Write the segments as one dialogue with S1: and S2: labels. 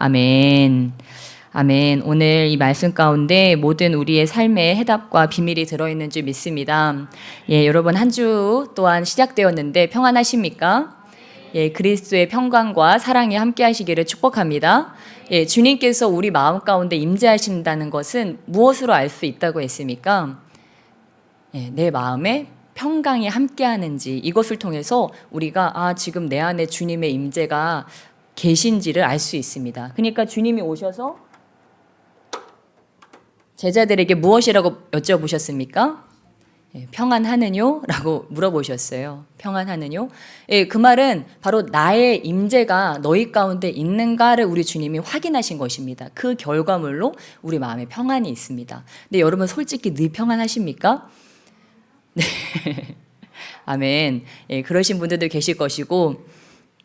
S1: 아멘. 아멘. 오늘 이 말씀 가운데 모든 우리의 삶의 해답과 비밀이 들어있는 줄 믿습니다. 예, 여러분 한 주 또한 시작되었는데 평안하십니까? 예, 그리스도의 평강과 사랑이 함께 하시기를 축복합니다. 예, 주님께서 우리 마음 가운데 임재하신다는 것은 무엇으로 알 수 있다고 했습니까? 예, 내 마음에 평강이 함께 하는지 이것을 통해서 우리가 지금 내 안에 주님의 임재가 계신지를 알 수 있습니다. 그러니까 주님이 오셔서 제자들에게 무엇이라고 여쭤보셨습니까? 예, 평안하느뇨? 라고 물어보셨어요. 평안하느뇨? 예, 그 말은 바로 나의 임재가 너희 가운데 있는가를 우리 주님이 확인하신 것입니다. 그 결과물로 우리 마음에 평안이 있습니다. 근데 여러분 솔직히 늘 평안하십니까? 네. 아멘. 예, 그러신 분들도 계실 것이고,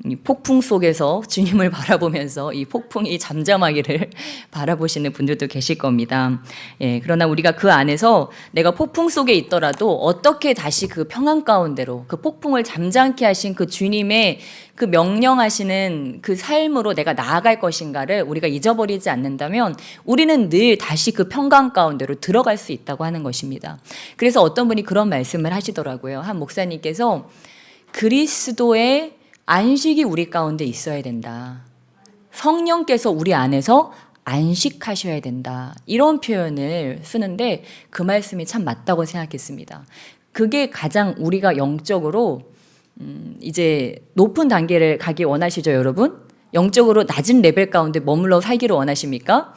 S1: 이 폭풍 속에서 주님을 바라보면서 이 폭풍이 잠잠하기를 바라보시는 분들도 계실 겁니다. 예, 그러나 우리가 그 안에서 내가 폭풍 속에 있더라도 어떻게 다시 그 평안 가운데로 그 폭풍을 잠잠케 하신 그 주님의 그 명령하시는 그 삶으로 내가 나아갈 것인가를 우리가 잊어버리지 않는다면 우리는 늘 다시 그 평강 가운데로 들어갈 수 있다고 하는 것입니다. 그래서 어떤 분이 그런 말씀을 하시더라고요. 한 목사님께서 그리스도의 안식이 우리 가운데 있어야 된다. 성령께서 우리 안에서 안식하셔야 된다. 이런 표현을 쓰는데 그 말씀이 참 맞다고 생각했습니다. 그게 가장 우리가 영적으로 이제 높은 단계를 가기 원하시죠, 여러분? 영적으로 낮은 레벨 가운데 머물러 살기를 원하십니까?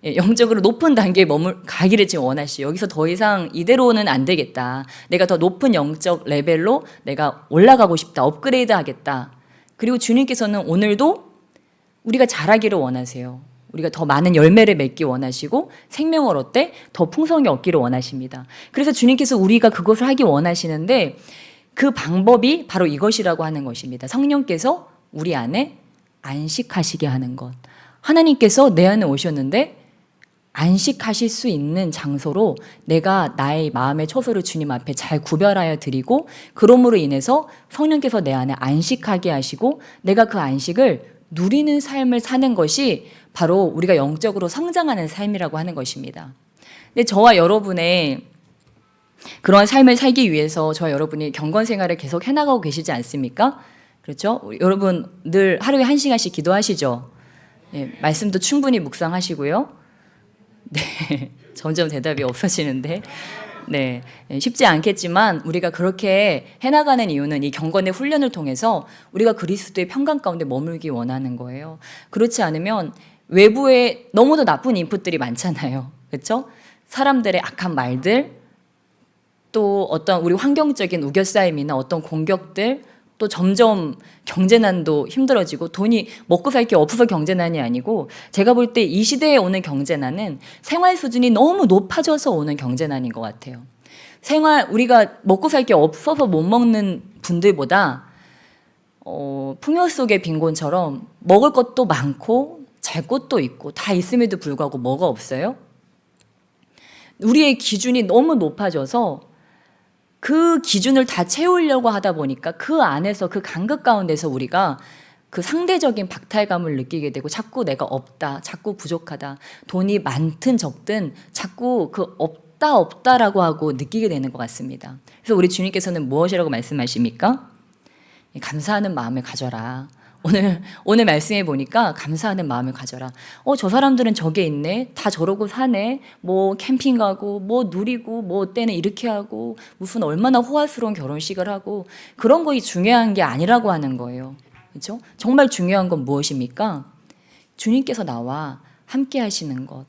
S1: 예, 영적으로 높은 단계에 가기를 지금 원하시죠. 여기서 더 이상 이대로는 안 되겠다. 내가 더 높은 영적 레벨로 내가 올라가고 싶다. 업그레이드 하겠다. 그리고 주님께서는 오늘도 우리가 잘하기를 원하세요. 우리가 더 많은 열매를 맺기 원하시고 생명을 얻되 더 풍성히 얻기를 원하십니다. 그래서 주님께서 우리가 그것을 하기 원하시는데 그 방법이 바로 이것이라고 하는 것입니다. 성령께서 우리 안에 안식하시게 하는 것. 하나님께서 내 안에 오셨는데 안식하실 수 있는 장소로 내가 나의 마음의 처소를 주님 앞에 잘 구별하여 드리고 그러므로 인해서 성령께서 내 안에 안식하게 하시고 내가 그 안식을 누리는 삶을 사는 것이 바로 우리가 영적으로 성장하는 삶이라고 하는 것입니다. 근데 저와 여러분의 그러한 삶을 살기 위해서 저와 여러분이 경건 생활을 계속 해나가고 계시지 않습니까? 그렇죠? 여러분 늘 하루에 1시간씩 기도하시죠? 예, 말씀도 충분히 묵상하시고요. 네, 점점 대답이 없어지는데, 네, 쉽지 않겠지만 우리가 그렇게 해나가는 이유는 이 경건의 훈련을 통해서 우리가 그리스도의 평강 가운데 머물기 원하는 거예요. 그렇지 않으면 외부에 너무도 나쁜 인풋들이 많잖아요. 그렇죠? 사람들의 악한 말들, 또 어떤 우리 환경적인 우겨싸임이나 어떤 공격들, 또 점점 경제난도 힘들어지고 돈이 먹고 살 게 없어서 경제난이 아니고 제가 볼 때 이 시대에 오는 경제난은 생활 수준이 너무 높아져서 오는 경제난인 것 같아요. 우리가 먹고 살 게 없어서 못 먹는 분들보다 풍요 속의 빈곤처럼 먹을 것도 많고 잘 곳도 있고 다 있음에도 불구하고 뭐가 없어요? 우리의 기준이 너무 높아져서 그 기준을 다 채우려고 하다 보니까 그 안에서 그 간극 가운데서 우리가 그 상대적인 박탈감을 느끼게 되고 자꾸 내가 없다, 자꾸 부족하다, 돈이 많든 적든 자꾸 그 없다라고 하고 느끼게 되는 것 같습니다. 그래서 우리 주님께서는 무엇이라고 말씀하십니까? 감사하는 마음을 가져라. 오늘 말씀해 보니까 감사하는 마음을 가져라. 저 사람들은 저게 있네. 다 저러고 사네. 뭐 캠핑 가고 뭐 누리고 뭐 때는 이렇게 하고 무슨 얼마나 호화스러운 결혼식을 하고 그런 거이 중요한 게 아니라고 하는 거예요. 그렇죠? 정말 중요한 건 무엇입니까? 주님께서 나와 함께 하시는 것.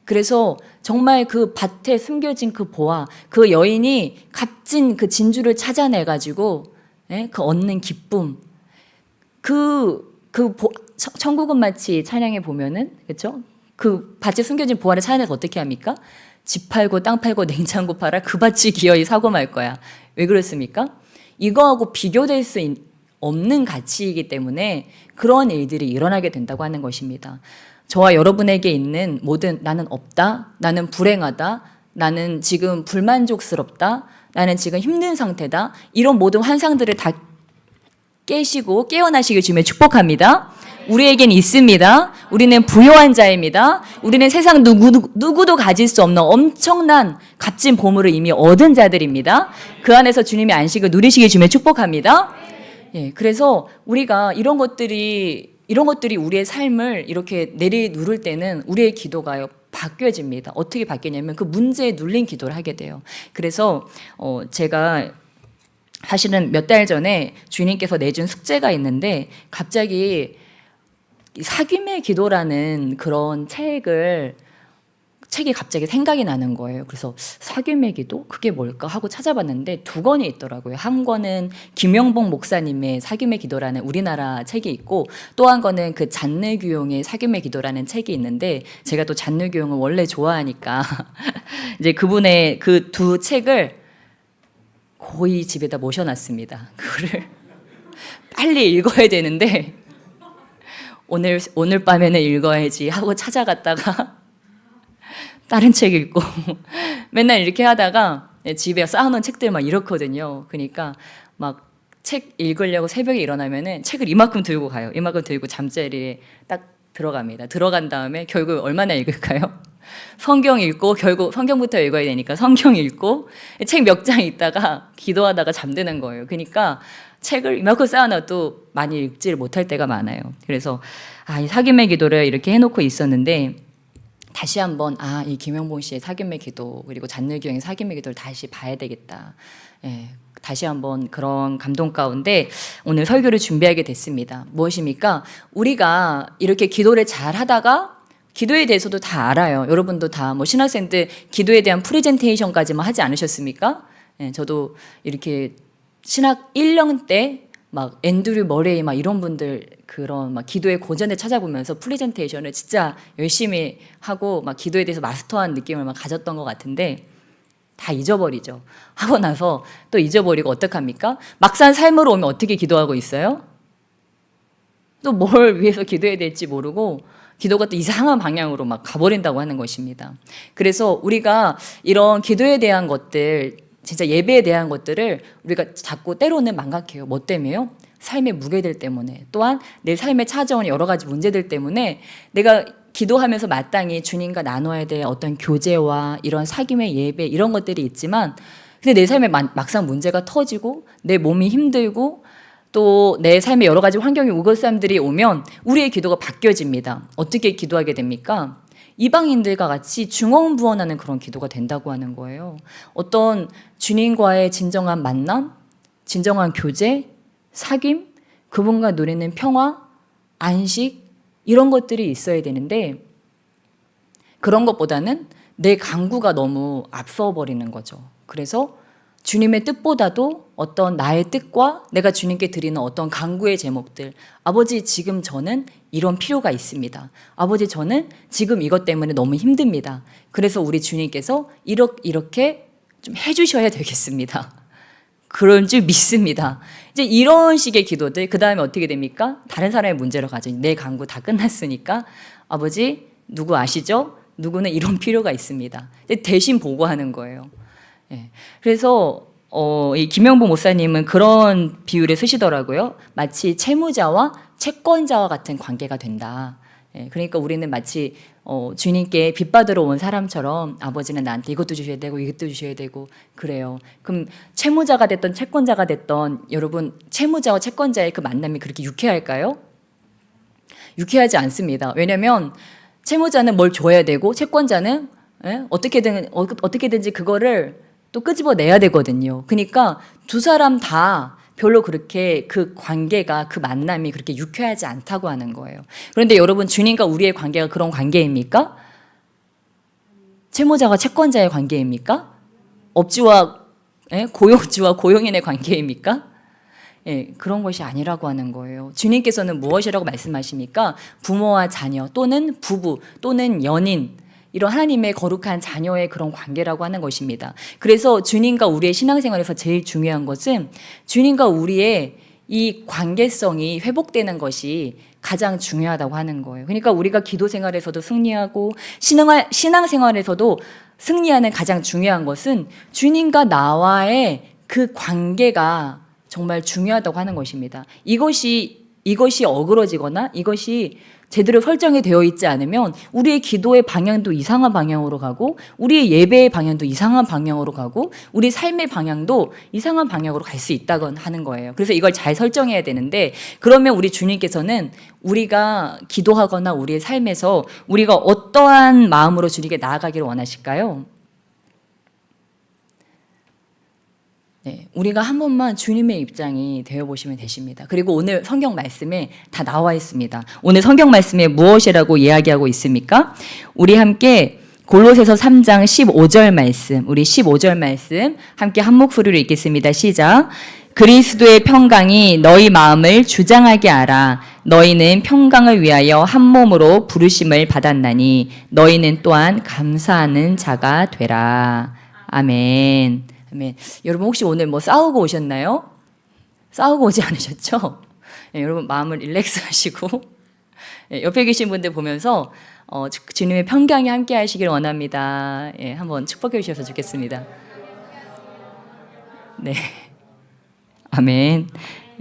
S1: 그래서 정말 그 밭에 숨겨진 그 보화, 그 여인이 값진 그 진주를 찾아내 가지고 그 얻는 기쁨. 천국은 마치 찬양에 보면은, 그렇죠? 그 밭에 숨겨진 보화를 찾아내서 어떻게 합니까? 집 팔고 땅 팔고 냉장고 팔아 그 밭이 기어이 사고 말 거야. 왜 그렇습니까? 이거하고 비교될 수 없는 가치이기 때문에 그런 일들이 일어나게 된다고 하는 것입니다. 저와 여러분에게 있는 모든 나는 없다, 나는 불행하다, 나는 지금 불만족스럽다, 나는 지금 힘든 상태다, 이런 모든 환상들을 다 깨시고 깨어나시길 주님의 축복합니다. 우리에겐 있습니다. 우리는 부요한 자입니다. 우리는 세상 누구도 가질 수 없는 엄청난 값진 보물을 이미 얻은 자들입니다. 그 안에서 주님의 안식을 누리시길 주며 축복합니다. 예, 그래서 우리가 이런 것들이 우리의 삶을 이렇게 내리누를 때는 우리의 기도가요 바뀌어집니다. 어떻게 바뀌냐면 그 문제에 눌린 기도를 하게 돼요. 그래서 제가 사실은 몇 달 전에 주님께서 내준 숙제가 있는데 갑자기 사귐의 기도라는 그런 책이 갑자기 생각이 나는 거예요. 그래서 사귐의 기도? 그게 뭘까 하고 찾아봤는데 두 권이 있더라고요. 한 권은 김영봉 목사님의 사귐의 기도라는 우리나라 책이 있고 또 한 권은 그 잔느규용의 사귐의 기도라는 책이 있는데 제가 또 잔느규용을 원래 좋아하니까 이제 그분의 그 두 책을 거의 집에다 모셔놨습니다. 그거를 빨리 읽어야 되는데 오늘 밤에는 읽어야지 하고 찾아갔다가 다른 책 읽고 맨날 이렇게 하다가 집에 쌓아놓은 책들 막 이렇거든요. 그러니까 막 책 읽으려고 새벽에 일어나면은 책을 이만큼 들고 가요. 이만큼 들고 잠자리에 딱 들어갑니다. 들어간 다음에 결국 얼마나 읽을까요? 성경 읽고 결국 성경부터 읽어야 되니까 성경 읽고 책 몇 장 읽다가 기도하다가 잠드는 거예요. 그러니까 책을 이만큼 쌓아놔도 많이 읽지를 못할 때가 많아요. 그래서 이 사귐의 기도를 이렇게 해놓고 있었는데 다시 한번 이 김영봉 씨의 사귐의 기도 그리고 잔느규용의 사귐의 기도를 다시 봐야 되겠다. 예, 다시 한번 그런 감동 가운데 오늘 설교를 준비하게 됐습니다. 무엇입니까? 우리가 이렇게 기도를 잘 하다가 기도에 대해서도 다 알아요. 여러분도 다 뭐 신학생 때 기도에 대한 프레젠테이션까지만 하지 않으셨습니까? 예, 저도 이렇게 신학 1년 때 막 앤드류 머레이 막 이런 분들 그런 막 기도의 고전을 찾아보면서 프레젠테이션을 진짜 열심히 하고 막 기도에 대해서 마스터한 느낌을 막 가졌던 것 같은데 다 잊어버리죠. 하고 나서 또 잊어버리고 어떡합니까? 막상 삶으로 오면 어떻게 기도하고 있어요? 또 뭘 위해서 기도해야 될지 모르고 기도가 또 이상한 방향으로 막 가버린다고 하는 것입니다. 그래서 우리가 이런 기도에 대한 것들 진짜 예배에 대한 것들을 우리가 자꾸 때로는 망각해요. 뭐 때문에요? 삶의 무게들 때문에 또한 내 삶에 찾아오는 여러 가지 문제들 때문에 내가 기도하면서 마땅히 주님과 나눠야 될 어떤 교제와 이런 사귐의 예배 이런 것들이 있지만 근데 내 삶에 막상 문제가 터지고 내 몸이 힘들고 또 내 삶에 여러 가지 환경이 우거쌈들이 오면 우리의 기도가 바뀌어집니다. 어떻게 기도하게 됩니까? 이방인들과 같이 중언부언하는 그런 기도가 된다고 하는 거예요. 어떤 주님과의 진정한 만남, 진정한 교제, 사귐, 그분과 누리는 평화, 안식 이런 것들이 있어야 되는데 그런 것보다는 내 강구가 너무 앞서 버리는 거죠. 그래서 주님의 뜻보다도 어떤 나의 뜻과 내가 주님께 드리는 어떤 간구의 제목들 아버지 지금 저는 이런 필요가 있습니다. 아버지 저는 지금 이것 때문에 너무 힘듭니다. 그래서 우리 주님께서 이렇게 좀 해주셔야 되겠습니다. 그런 줄 믿습니다. 이제 이런 식의 기도들 그 다음에 어떻게 됩니까? 다른 사람의 문제로 가죠. 내 간구 다 끝났으니까 아버지 누구 아시죠? 누구는 이런 필요가 있습니다. 대신 보고하는 거예요. 예. 그래서 이 김영봉 목사님은 그런 비유를 쓰시더라고요. 마치 채무자와 채권자와 같은 관계가 된다. 예. 그러니까 우리는 마치 주님께 빚 받으러 온 사람처럼 아버지는 나한테 이것도 주셔야 되고 이것도 주셔야 되고 그래요. 그럼 채무자가 됐던 채권자가 됐던 여러분 채무자와 채권자의 그 만남이 그렇게 유쾌할까요? 유쾌하지 않습니다. 왜냐하면 채무자는 뭘 줘야 되고 채권자는 어떻게든지 그거를 또 끄집어내야 되거든요. 그러니까 두 사람 다 별로 그렇게 그 관계가 그 만남이 그렇게 유쾌하지 않다고 하는 거예요. 그런데 여러분 주님과 우리의 관계가 그런 관계입니까? 채무자와 채권자의 관계입니까? 업주와 고용주와 고용인의 관계입니까? 예, 그런 것이 아니라고 하는 거예요. 주님께서는 무엇이라고 말씀하십니까? 부모와 자녀 또는 부부 또는 연인 이런 하나님의 거룩한 자녀의 그런 관계라고 하는 것입니다. 그래서 주님과 우리의 신앙생활에서 제일 중요한 것은 주님과 우리의 이 관계성이 회복되는 것이 가장 중요하다고 하는 거예요. 그러니까 우리가 기도 생활에서도 승리하고 신앙생활에서도 승리하는 가장 중요한 것은 주님과 나와의 그 관계가 정말 중요하다고 하는 것입니다. 이것이 이것이 어그러지거나 이것이 제대로 설정이 되어 있지 않으면 우리의 기도의 방향도 이상한 방향으로 가고 우리의 예배의 방향도 이상한 방향으로 가고 우리 삶의 방향도 이상한 방향으로 갈 수 있다고 하는 거예요. 그래서 이걸 잘 설정해야 되는데 그러면 우리 주님께서는 우리가 기도하거나 우리의 삶에서 우리가 어떠한 마음으로 주님께 나아가기를 원하실까요? 네, 우리가 한 번만 주님의 입장이 되어보시면 되십니다. 그리고 오늘 성경 말씀에 다 나와 있습니다. 오늘 성경 말씀에 무엇이라고 이야기하고 있습니까? 우리 함께 골로새서 3장 15절 말씀, 우리 15절 말씀 함께 한 목소리로 읽겠습니다. 시작. 그리스도의 평강이 너희 마음을 주장하게 하라. 너희는 평강을 위하여 한 몸으로 부르심을 받았나니 너희는 또한 감사하는 자가 되라. 아멘. 아멘. 여러분 혹시 오늘 뭐 싸우고 오셨나요? 싸우고 오지 않으셨죠? 네, 여러분 마음을 릴렉스 하시고 네, 옆에 계신 분들 보면서 주님의 평강이 함께 하시길 원합니다. 예, 한번 축복해 주셔서 좋겠습니다. 네. 아멘.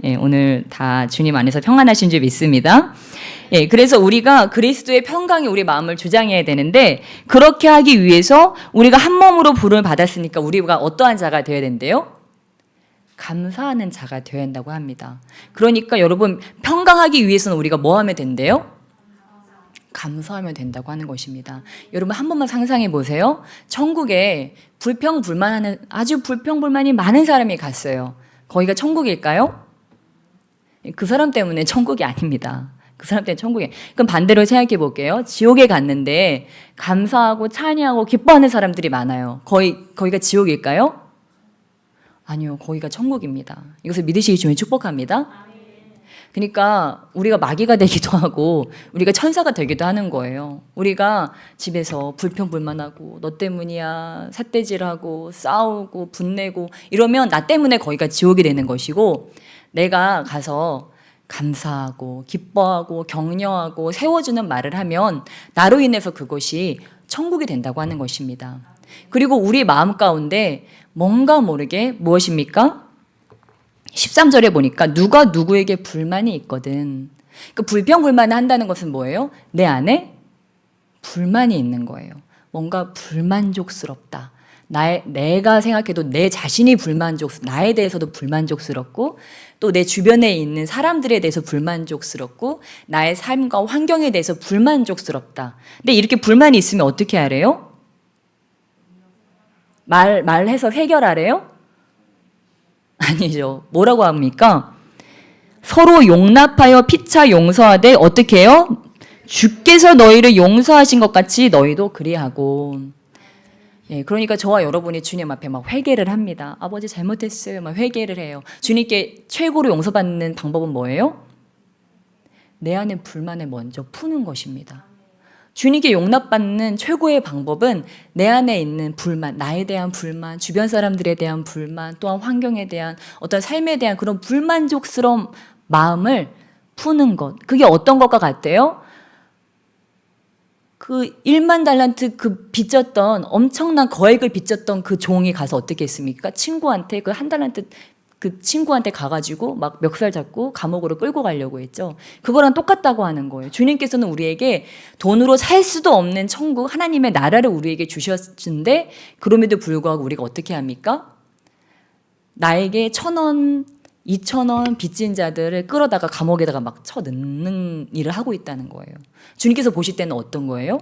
S1: 예, 오늘 다 주님 안에서 평안하신 줄 믿습니다. 예, 그래서 우리가 그리스도의 평강이 우리 마음을 주장해야 되는데 그렇게 하기 위해서 우리가 한 몸으로 부름을 받았으니까 우리가 어떠한 자가 되어야 된대요? 감사하는 자가 되어야 한다고 합니다. 그러니까 여러분 평강하기 위해서는 우리가 뭐 하면 된대요? 감사하면 된다고 하는 것입니다. 여러분 한 번만 상상해 보세요. 천국에 불평불만하는 아주 불평불만이 많은 사람이 갔어요. 거기가 천국일까요? 그 사람 때문에 천국이 아닙니다. 그 사람 때문에 천국에. 그럼 반대로 생각해 볼게요. 지옥에 갔는데 감사하고 찬양하고 기뻐하는 사람들이 많아요. 거기가 지옥일까요? 아니요. 거기가 천국입니다. 이것을 믿으시기 주면 축복합니다. 그러니까 우리가 마귀가 되기도 하고 우리가 천사가 되기도 하는 거예요. 우리가 집에서 불평불만하고 너 때문이야 삿대질하고 싸우고 분내고 이러면 나 때문에 거기가 지옥이 되는 것이고 내가 가서 감사하고 기뻐하고 격려하고 세워주는 말을 하면 나로 인해서 그것이 천국이 된다고 하는 것입니다. 그리고 우리 마음 가운데 뭔가 모르게 무엇입니까? 13절에 보니까 누가 누구에게 불만이 있거든. 그 불평불만을 한다는 것은 뭐예요? 내 안에 불만이 있는 거예요. 뭔가 불만족스럽다. 내가 생각해도 내 자신이 나에 대해서도 불만족스럽고 또 내 주변에 있는 사람들에 대해서 불만족스럽고 나의 삶과 환경에 대해서 불만족스럽다. 근데 이렇게 불만이 있으면 어떻게 하래요? 말해서 해결하래요? 아니죠. 뭐라고 합니까? 서로 용납하여 피차 용서하되 어떻게 해요? 주께서 너희를 용서하신 것 같이 너희도 그리하고. 예, 그러니까 저와 여러분이 주님 앞에 막 회개를 합니다. 아버지 잘못했어요. 막 회개를 해요. 주님께 최고로 용서받는 방법은 뭐예요? 내 안의 불만을 먼저 푸는 것입니다. 주님께 용납받는 최고의 방법은 내 안에 있는 불만, 나에 대한 불만, 주변 사람들에 대한 불만, 또한 환경에 대한 어떤 삶에 대한 그런 불만족스러운 마음을 푸는 것. 그게 어떤 것과 같아요? 그 1만 달란트 그 빚졌던 엄청난 거액을 빚졌던 그 종이 가서 어떻게 했습니까? 친구한테 그 1달란트 그 친구한테 가가지고 막 멱살 잡고 감옥으로 끌고 가려고 했죠. 그거랑 똑같다고 하는 거예요. 주님께서는 우리에게 돈으로 살 수도 없는 천국 하나님의 나라를 우리에게 주셨는데 그럼에도 불구하고 우리가 어떻게 합니까? 나에게 1,000원, 2,000원 빚진 자들을 끌어다가 감옥에다가 막 쳐넣는 일을 하고 있다는 거예요. 주님께서 보실 때는 어떤 거예요?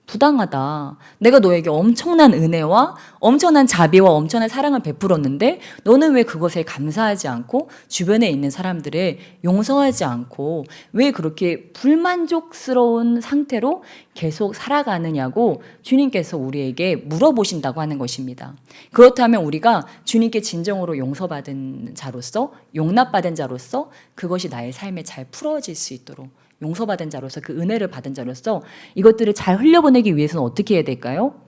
S1: 부당하다. 내가 너에게 엄청난 은혜와 엄청난 자비와 엄청난 사랑을 베풀었는데 너는 왜 그것에 감사하지 않고 주변에 있는 사람들을 용서하지 않고 왜 그렇게 불만족스러운 상태로 계속 살아가느냐고 주님께서 우리에게 물어보신다고 하는 것입니다. 그렇다면 우리가 주님께 진정으로 용서받은 자로서 용납받은 자로서 그것이 나의 삶에 잘 풀어질 수 있도록 용서받은 자로서 그 은혜를 받은 자로서 이것들을 잘 흘려보내기 위해서는 어떻게 해야 될까요?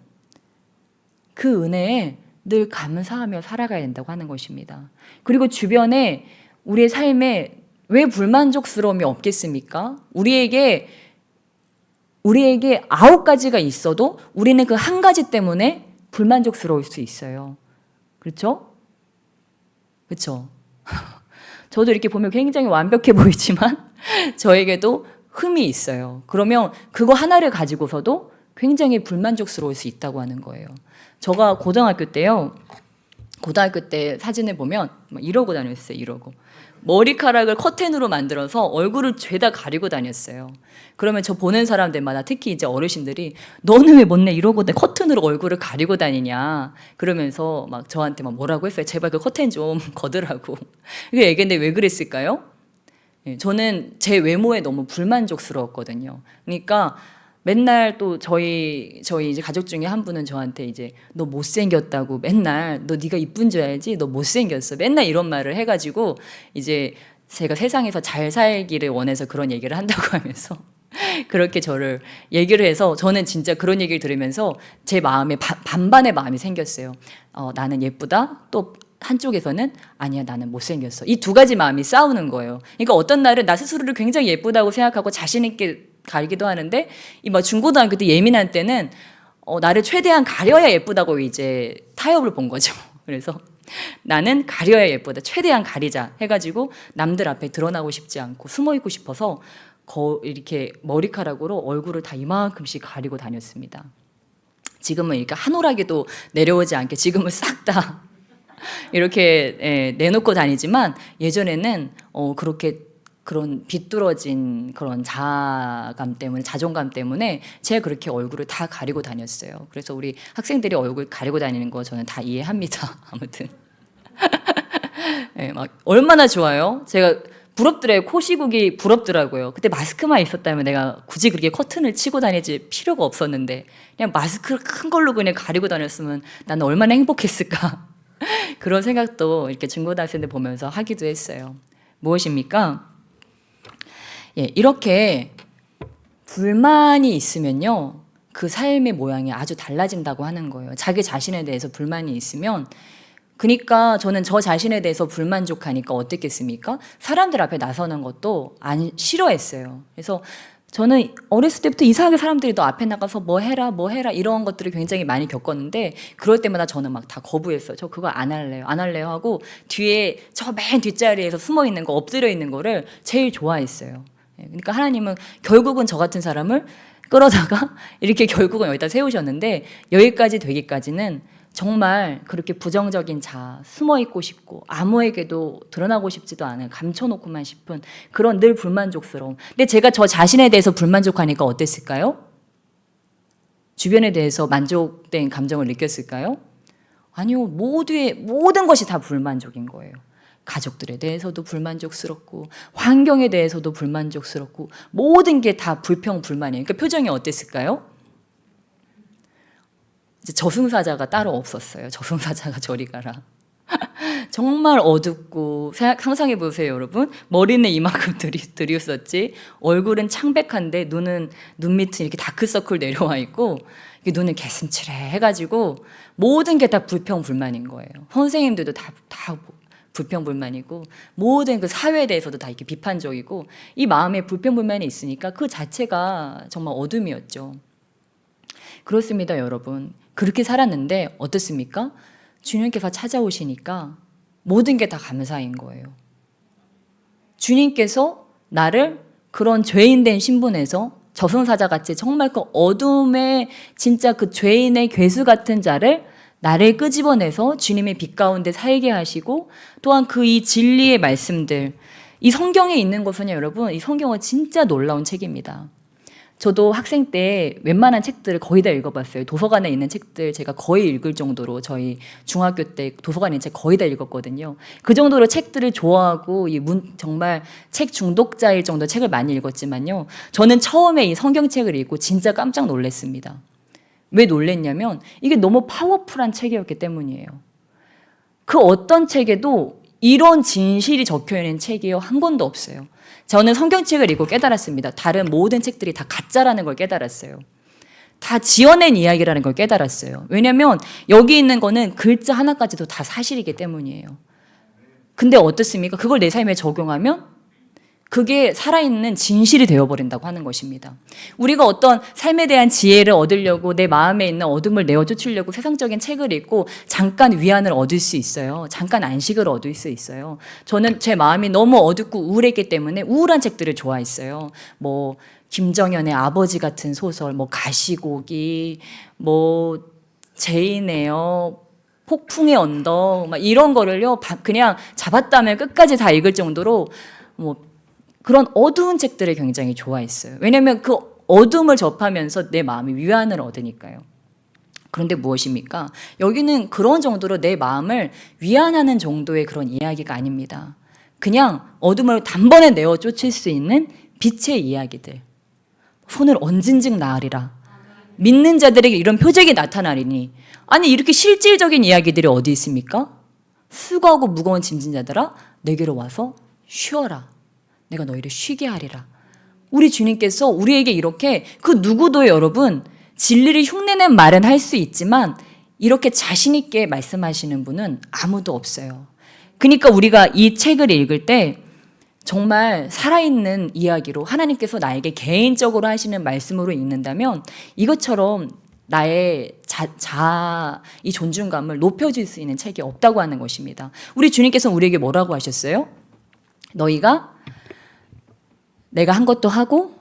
S1: 그 은혜에 늘 감사하며 살아가야 된다고 하는 것입니다. 그리고 주변에 우리의 삶에 왜 불만족스러움이 없겠습니까? 우리에게 9가지가 있어도 우리는 그 한 가지 때문에 불만족스러울 수 있어요. 그렇죠? 그렇죠? 저도 이렇게 보면 굉장히 완벽해 보이지만 저에게도 흠이 있어요. 그러면 그거 하나를 가지고서도 굉장히 불만족스러울 수 있다고 하는 거예요. 제가 고등학교 때요. 고등학교 때 사진을 보면 막 이러고 다녔어요. 이러고. 머리카락을 커튼으로 만들어서 얼굴을 죄다 가리고 다녔어요. 그러면 저 보는 사람들마다 특히 이제 어르신들이 너는 왜 못내 이러고 커튼으로 얼굴을 가리고 다니냐 그러면서 막 저한테 막 뭐라고 했어요. 제발 그 커튼 좀 걷으라고. 이게 얘기인데 왜 그랬을까요? 저는 제 외모에 너무 불만족스러웠거든요. 그러니까 맨날 또 저희 이제 가족 중에 한 분은 저한테 이제 너 못생겼다고 맨날 너 네가 이쁜 줄 알지 너 못생겼어 맨날 이런 말을 해가지고 이제 제가 세상에서 잘 살기를 원해서 그런 얘기를 한다고 하면서 그렇게 저를 얘기를 해서 저는 진짜 그런 얘기를 들으면서 제 마음에 반반의 마음이 생겼어요. 나는 예쁘다 또 한쪽에서는 아니야 나는 못생겼어. 이 두 가지 마음이 싸우는 거예요. 그러니까 어떤 날은 나 스스로를 굉장히 예쁘다고 생각하고 자신 있게 가리기도 하는데 이 막 중고등학교 때 예민한 때는 나를 최대한 가려야 예쁘다고 이제 타협을 본 거죠. 그래서 나는 가려야 예쁘다. 최대한 가리자 해가지고 남들 앞에 드러나고 싶지 않고 숨어 있고 싶어서 이렇게 머리카락으로 얼굴을 다 이만큼씩 가리고 다녔습니다. 지금은 이렇게 한 오락에도 내려오지 않게 지금은 싹 다 이렇게 내놓고 다니지만 예전에는 그렇게 그런 비뚤어진 그런 자아감 때문에 자존감 때문에 제가 그렇게 얼굴을 다 가리고 다녔어요. 그래서 우리 학생들이 얼굴 가리고 다니는 거 저는 다 이해합니다. 아무튼 막 얼마나 좋아요. 제가 부럽더래요. 코 시국이 부럽더라고요. 그때 마스크만 있었다면 내가 굳이 그렇게 커튼을 치고 다니지 필요가 없었는데 그냥 마스크 큰 걸로 그냥 가리고 다녔으면 나는 얼마나 행복했을까. 그런 생각도 이렇게 중고등학생들 보면서 하기도 했어요. 무엇입니까? 이렇게 불만이 있으면요. 그 삶의 모양이 아주 달라진다고 하는 거예요. 자기 자신에 대해서 불만이 있으면 그러니까 저는 저 자신에 대해서 불만족하니까 어땠겠습니까? 사람들 앞에 나서는 것도 안 싫어했어요. 그래서 저는 어렸을 때부터 이상하게 사람들이 너 앞에 나가서 뭐 해라 이런 것들을 굉장히 많이 겪었는데 그럴 때마다 저는 막 다 거부했어요. 저 그거 안 할래요 하고 뒤에 저 맨 뒷자리에서 숨어 있는 거 엎드려 있는 거를 제일 좋아했어요. 그러니까 하나님은 결국은 저 같은 사람을 끌어다가 이렇게 결국은 여기다 세우셨는데 여기까지 되기까지는 정말 그렇게 부정적인 숨어 있고 싶고 아무에게도 드러나고 싶지도 않은 감춰놓고만 싶은 그런 늘 불만족스러움. 근데 제가 저 자신에 대해서 불만족하니까 어땠을까요? 주변에 대해서 만족된 감정을 느꼈을까요? 아니요. 모든 것이 다 불만족인 거예요. 가족들에 대해서도 불만족스럽고 환경에 대해서도 불만족스럽고 모든 게 다 불평불만이에요. 그러니까 표정이 어땠을까요? 이제 저승사자가 따로 없었어요. 저승사자가 저리 가라. 정말 어둡고 상상해 보세요, 여러분. 머리는 이만큼 들이었었지 얼굴은 창백한데 눈 밑은 이렇게 다크서클 내려와 있고 눈은 개슴츠레 해가지고 모든 게 다 불평불만인 거예요. 선생님들도 다 불평불만이고 모든 그 사회에 대해서도 다 이렇게 비판적이고 이 마음에 불평불만이 있으니까 그 자체가 정말 어둠이었죠. 그렇습니다, 여러분. 그렇게 살았는데 어떻습니까? 주님께서 찾아오시니까 모든 게 다 감사인 거예요. 주님께서 나를 그런 죄인된 신분에서 저승사자같이 정말 그 어둠의 진짜 그 죄인의 괴수 같은 자를 나를 끄집어내서 주님의 빛 가운데 살게 하시고 또한 그 이 진리의 말씀들 이 성경에 있는 것은요, 여러분, 이 성경은 진짜 놀라운 책입니다. 저도 학생 때 웬만한 책들을 거의 다 읽어봤어요. 도서관에 있는 책들 제가 거의 읽을 정도로 저희 중학교 때 도서관에 있는 책 거의 다 읽었거든요. 그 정도로 책들을 좋아하고 정말 책 중독자일 정도 책을 많이 읽었지만요. 저는 처음에 이 성경책을 읽고 진짜 깜짝 놀랐습니다. 왜 놀랬냐면 이게 너무 파워풀한 책이었기 때문이에요. 그 어떤 책에도 이런 진실이 적혀있는 책이 한 권도 없어요. 저는 성경책을 읽고 깨달았습니다. 다른 모든 책들이 다 가짜라는 걸 깨달았어요. 다 지어낸 이야기라는 걸 깨달았어요. 왜냐하면 여기 있는 거는 글자 하나까지도 다 사실이기 때문이에요. 근데 어떻습니까? 그걸 내 삶에 적용하면 그게 살아있는 진실이 되어버린다고 하는 것입니다. 우리가 어떤 삶에 대한 지혜를 얻으려고 내 마음에 있는 어둠을 내어쫓으려고 세상적인 책을 읽고 잠깐 위안을 얻을 수 있어요. 잠깐 안식을 얻을 수 있어요. 저는 제 마음이 너무 어둡고 우울했기 때문에 우울한 책들을 좋아했어요. 뭐 김정현의 아버지 같은 소설, 뭐 가시고기, 뭐 제인에어, 폭풍의 언덕, 막 이런 거를요 그냥 잡았다면 끝까지 다 읽을 정도로 뭐 그런 어두운 책들을 굉장히 좋아했어요. 왜냐하면 그 어둠을 접하면서 내 마음이 위안을 얻으니까요. 그런데 무엇입니까? 여기는 그런 정도로 내 마음을 위안하는 정도의 그런 이야기가 아닙니다. 그냥 어둠을 단번에 내어 쫓을 수 있는 빛의 이야기들. 손을 얹은즉 나으리라. 믿는 자들에게 이런 표적이 나타나리니. 아니 이렇게 실질적인 이야기들이 어디 있습니까? 수고하고 무거운 짐진 자들아 내게로 와서 쉬어라. 내가 너희를 쉬게 하리라. 우리 주님께서 우리에게 이렇게 그 누구도 여러분 진리를 흉내낸 말은 할 수 있지만 이렇게 자신 있게 말씀하시는 분은 아무도 없어요. 그러니까 우리가 이 책을 읽을 때 정말 살아있는 이야기로 하나님께서 나에게 개인적으로 하시는 말씀으로 읽는다면 이것처럼 나의 이 존중감을 높여줄 수 있는 책이 없다고 하는 것입니다. 우리 주님께서 우리에게 뭐라고 하셨어요? 너희가 내가 한 것도 하고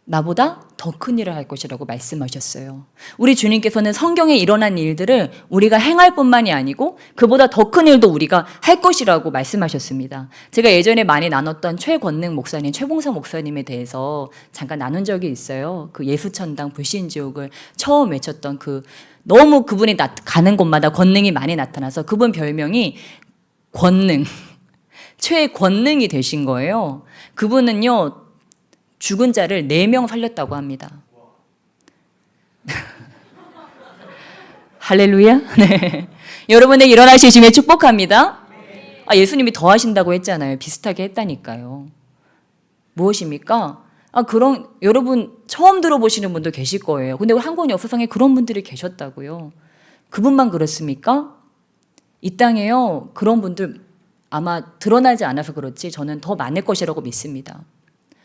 S1: 나보다 더 큰 일을 할 것이라고 말씀하셨어요. 우리 주님께서는 성경에 일어난 일들을 우리가 행할 뿐만이 아니고 그보다 더 큰 일도 우리가 할 것이라고 말씀하셨습니다. 제가 예전에 많이 나눴던 최권능 목사님, 최봉서 목사님에 대해서 잠깐 나눈 적이 있어요. 그 예수천당 불신지옥을 처음 외쳤던 너무 그분이 가는 곳마다 권능이 많이 나타나서 그분 별명이 권능, 최권능이 되신 거예요. 그분은요 죽은 자를 4명 살렸다고 합니다. 할렐루야. 네. 여러분의 일어나실 중에 축복합니다. 예수님이 더 하신다고 했잖아요. 비슷하게 했다니까요. 무엇입니까? 그런 여러분 처음 들어보시는 분도 계실 거예요. 근데 우리 한국 역사상에 그런 분들이 계셨다고요. 그분만 그렇습니까? 이 땅에요. 그런 분들 아마 드러나지 않아서 그렇지 저는 더 많을 것이라고 믿습니다.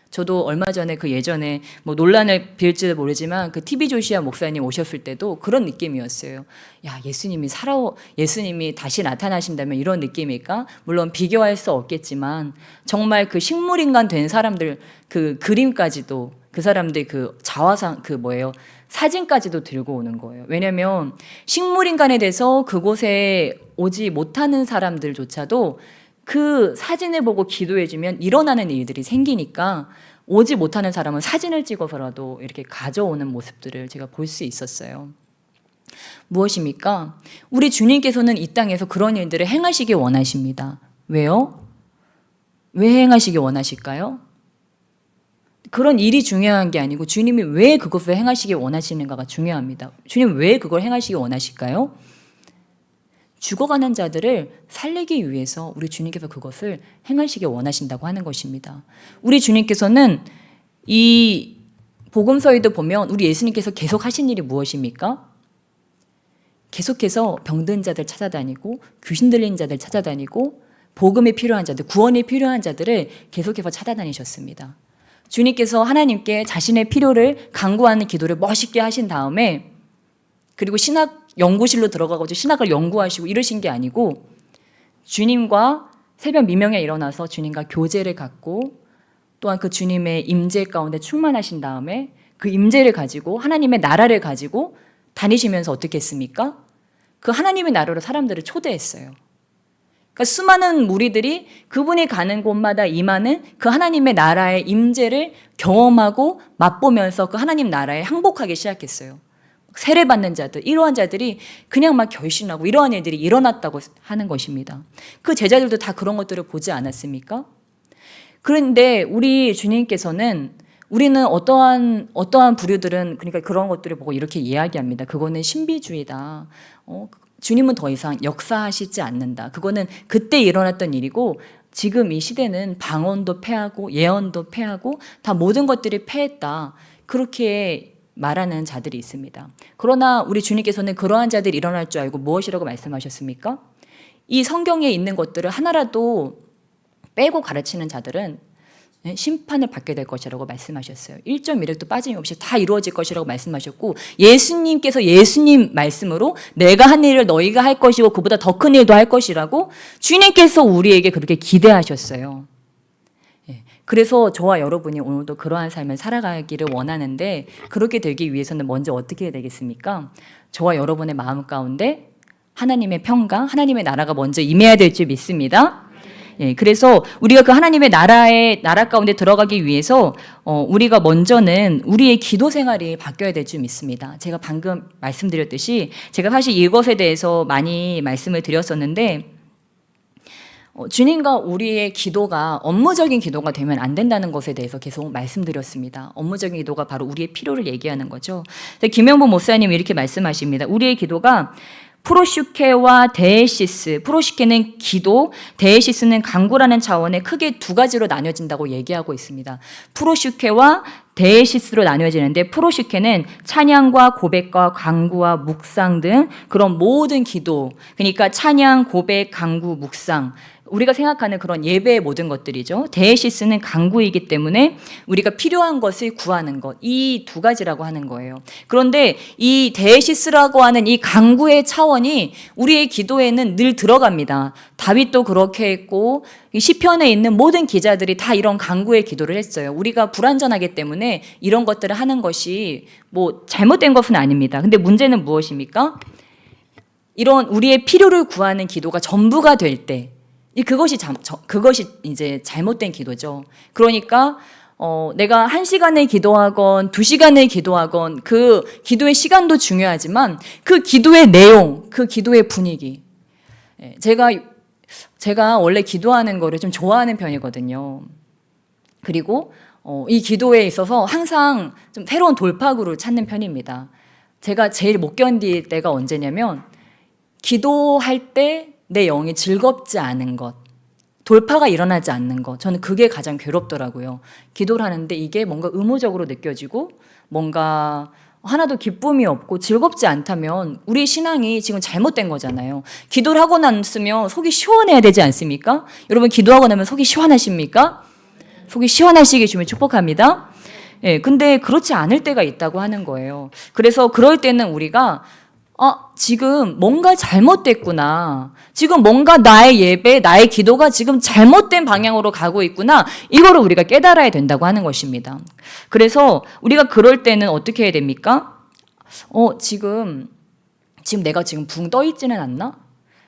S1: 저도 얼마 전에 예전에 뭐 논란을 빌지도 모르지만 TV 조시아 목사님 오셨을 때도 그런 느낌이었어요. 야, 예수님이 다시 나타나신다면 이런 느낌일까? 물론 비교할 수 없겠지만 정말 그 식물인간 된 사람들 그 그림까지도 그 사람들 그 자화상 사진까지도 들고 오는 거예요. 왜냐하면 식물인간에 대해서 그곳에 오지 못하는 사람들조차도 그 사진을 보고 기도해주면 일어나는 일들이 생기니까 오지 못하는 사람은 사진을 찍어서라도 이렇게 가져오는 모습들을 제가 볼 수 있었어요. 무엇입니까? 우리 주님께서는 이 땅에서 그런 일들을 행하시기 원하십니다. 왜요? 왜 행하시기 원하실까요? 그런 일이 중요한 게 아니고 주님이 왜 그것을 행하시기 원하시는가가 중요합니다. 주님 왜 그걸 행하시기 원하실까요? 죽어가는 자들을 살리기 위해서 우리 주님께서 그것을 행하시기 원하신다고 하는 것입니다. 우리 주님께서는 이 복음서에도 보면 우리 예수님께서 계속 하신 일이 무엇입니까? 계속해서 병든 자들 찾아다니고 귀신 들린 자들 찾아다니고 복음이 필요한 자들, 구원이 필요한 자들을 계속해서 찾아다니셨습니다. 주님께서 하나님께 자신의 필요를 간구하는 기도를 멋있게 하신 다음에 그리고 신학 연구실로 들어가가지고 신학을 연구하시고 이러신 게 아니고 주님과 새벽 미명에 일어나서 주님과 교제를 갖고 또한 그 주님의 임재 가운데 충만하신 다음에 그 임재를 가지고 하나님의 나라를 가지고 다니시면서 어떻게 했습니까? 그 하나님의 나라로 사람들을 초대했어요. 그러니까 수많은 무리들이 그분이 가는 곳마다 임하는 그 하나님의 나라의 임재를 경험하고 맛보면서 그 하나님 나라에 항복하기 시작했어요. 세례받는 자들, 이러한 자들이 그냥 막 결신하고 이러한 일들이 일어났다고 하는 것입니다. 그 제자들도 다 그런 것들을 보지 않았습니까? 그런데 우리 주님께서는 우리는 어떠한 부류들은 그러니까 그런 것들을 보고 이렇게 이야기합니다. 그거는 신비주의다. 주님은 더 이상 역사하시지 않는다. 그거는 그때 일어났던 일이고 지금 이 시대는 방언도 패하고 예언도 패하고 다 모든 것들이 패했다. 그렇게 말하는 자들이 있습니다. 그러나 우리 주님께서는 그러한 자들이 일어날 줄 알고 무엇이라고 말씀하셨습니까? 이 성경에 있는 것들을 하나라도 빼고 가르치는 자들은 심판을 받게 될 것이라고 말씀하셨어요. 1.1획도 빠짐없이 다 이루어질 것이라고 말씀하셨고 예수님께서 예수님 말씀으로 내가 한 일을 너희가 할 것이고 그보다 더 큰 일도 할 것이라고 주님께서 우리에게 그렇게 기대하셨어요. 그래서 저와 여러분이 오늘도 그러한 삶을 살아가기를 원하는데 그렇게 되기 위해서는 먼저 어떻게 해야 되겠습니까? 저와 여러분의 마음 가운데 하나님의 평강, 하나님의 나라가 먼저 임해야 될 줄 믿습니다. 그래서 우리가 그 하나님의 나라 가운데 들어가기 위해서 우리가 먼저는 우리의 기도 생활이 바뀌어야 될 줄 믿습니다. 제가 방금 말씀드렸듯이 제가 사실 이것에 대해서 많이 말씀을 드렸었는데 주님과 우리의 기도가 업무적인 기도가 되면 안 된다는 것에 대해서 계속 말씀드렸습니다. 업무적인 기도가 바로 우리의 필요를 얘기하는 거죠. 김영보 목사님이 이렇게 말씀하십니다. 우리의 기도가 프로슈케와 데에시스, 프로슈케는 기도, 데에시스는 간구라는 차원에 크게 두 가지로 나뉘어진다고 얘기하고 있습니다. 프로슈케와 데에시스로 나뉘어지는데 프로슈케는 찬양과 고백과 간구와 묵상 등 그런 모든 기도, 그러니까 찬양, 고백, 간구, 묵상, 우리가 생각하는 그런 예배의 모든 것들이죠. 데에시스는 간구이기 때문에 우리가 필요한 것을 구하는 것, 이 두 가지라고 하는 거예요. 그런데 이 데에시스라고 하는 이 간구의 차원이 우리의 기도에는 늘 들어갑니다. 다윗도 그렇게 했고 시편에 있는 모든 기자들이 다 이런 간구의 기도를 했어요. 우리가 불완전하기 때문에 이런 것들을 하는 것이 뭐 잘못된 것은 아닙니다. 근데 문제는 무엇입니까? 이런 우리의 필요를 구하는 기도가 전부가 될 때 그것이 이제 잘못된 기도죠. 그러니까 내가 1시간을 기도하건 2시간을 기도하건 그 기도의 시간도 중요하지만 그 기도의 내용, 그 기도의 분위기. 제가 원래 기도하는 거를 좀 좋아하는 편이거든요. 그리고 이 기도에 있어서 항상 좀 새로운 돌파구를 찾는 편입니다. 제가 제일 못 견딜 때가 언제냐면 기도할 때 내 영이 즐겁지 않은 것, 돌파가 일어나지 않는 것, 저는 그게 가장 괴롭더라고요. 기도를 하는데 이게 뭔가 의무적으로 느껴지고 뭔가 하나도 기쁨이 없고 즐겁지 않다면 우리 신앙이 지금 잘못된 거잖아요. 기도를 하고 났으면 속이 시원해야 되지 않습니까? 여러분 기도하고 나면 속이 시원하십니까? 속이 시원하시길 주면 축복합니다. 근데 그렇지 않을 때가 있다고 하는 거예요. 그래서 그럴 때는 우리가 지금 뭔가 잘못됐구나. 지금 뭔가 나의 예배, 나의 기도가 지금 잘못된 방향으로 가고 있구나. 이거를 우리가 깨달아야 된다고 하는 것입니다. 그래서 우리가 그럴 때는 어떻게 해야 됩니까? 지금 내가 지금 붕 떠 있지는 않나?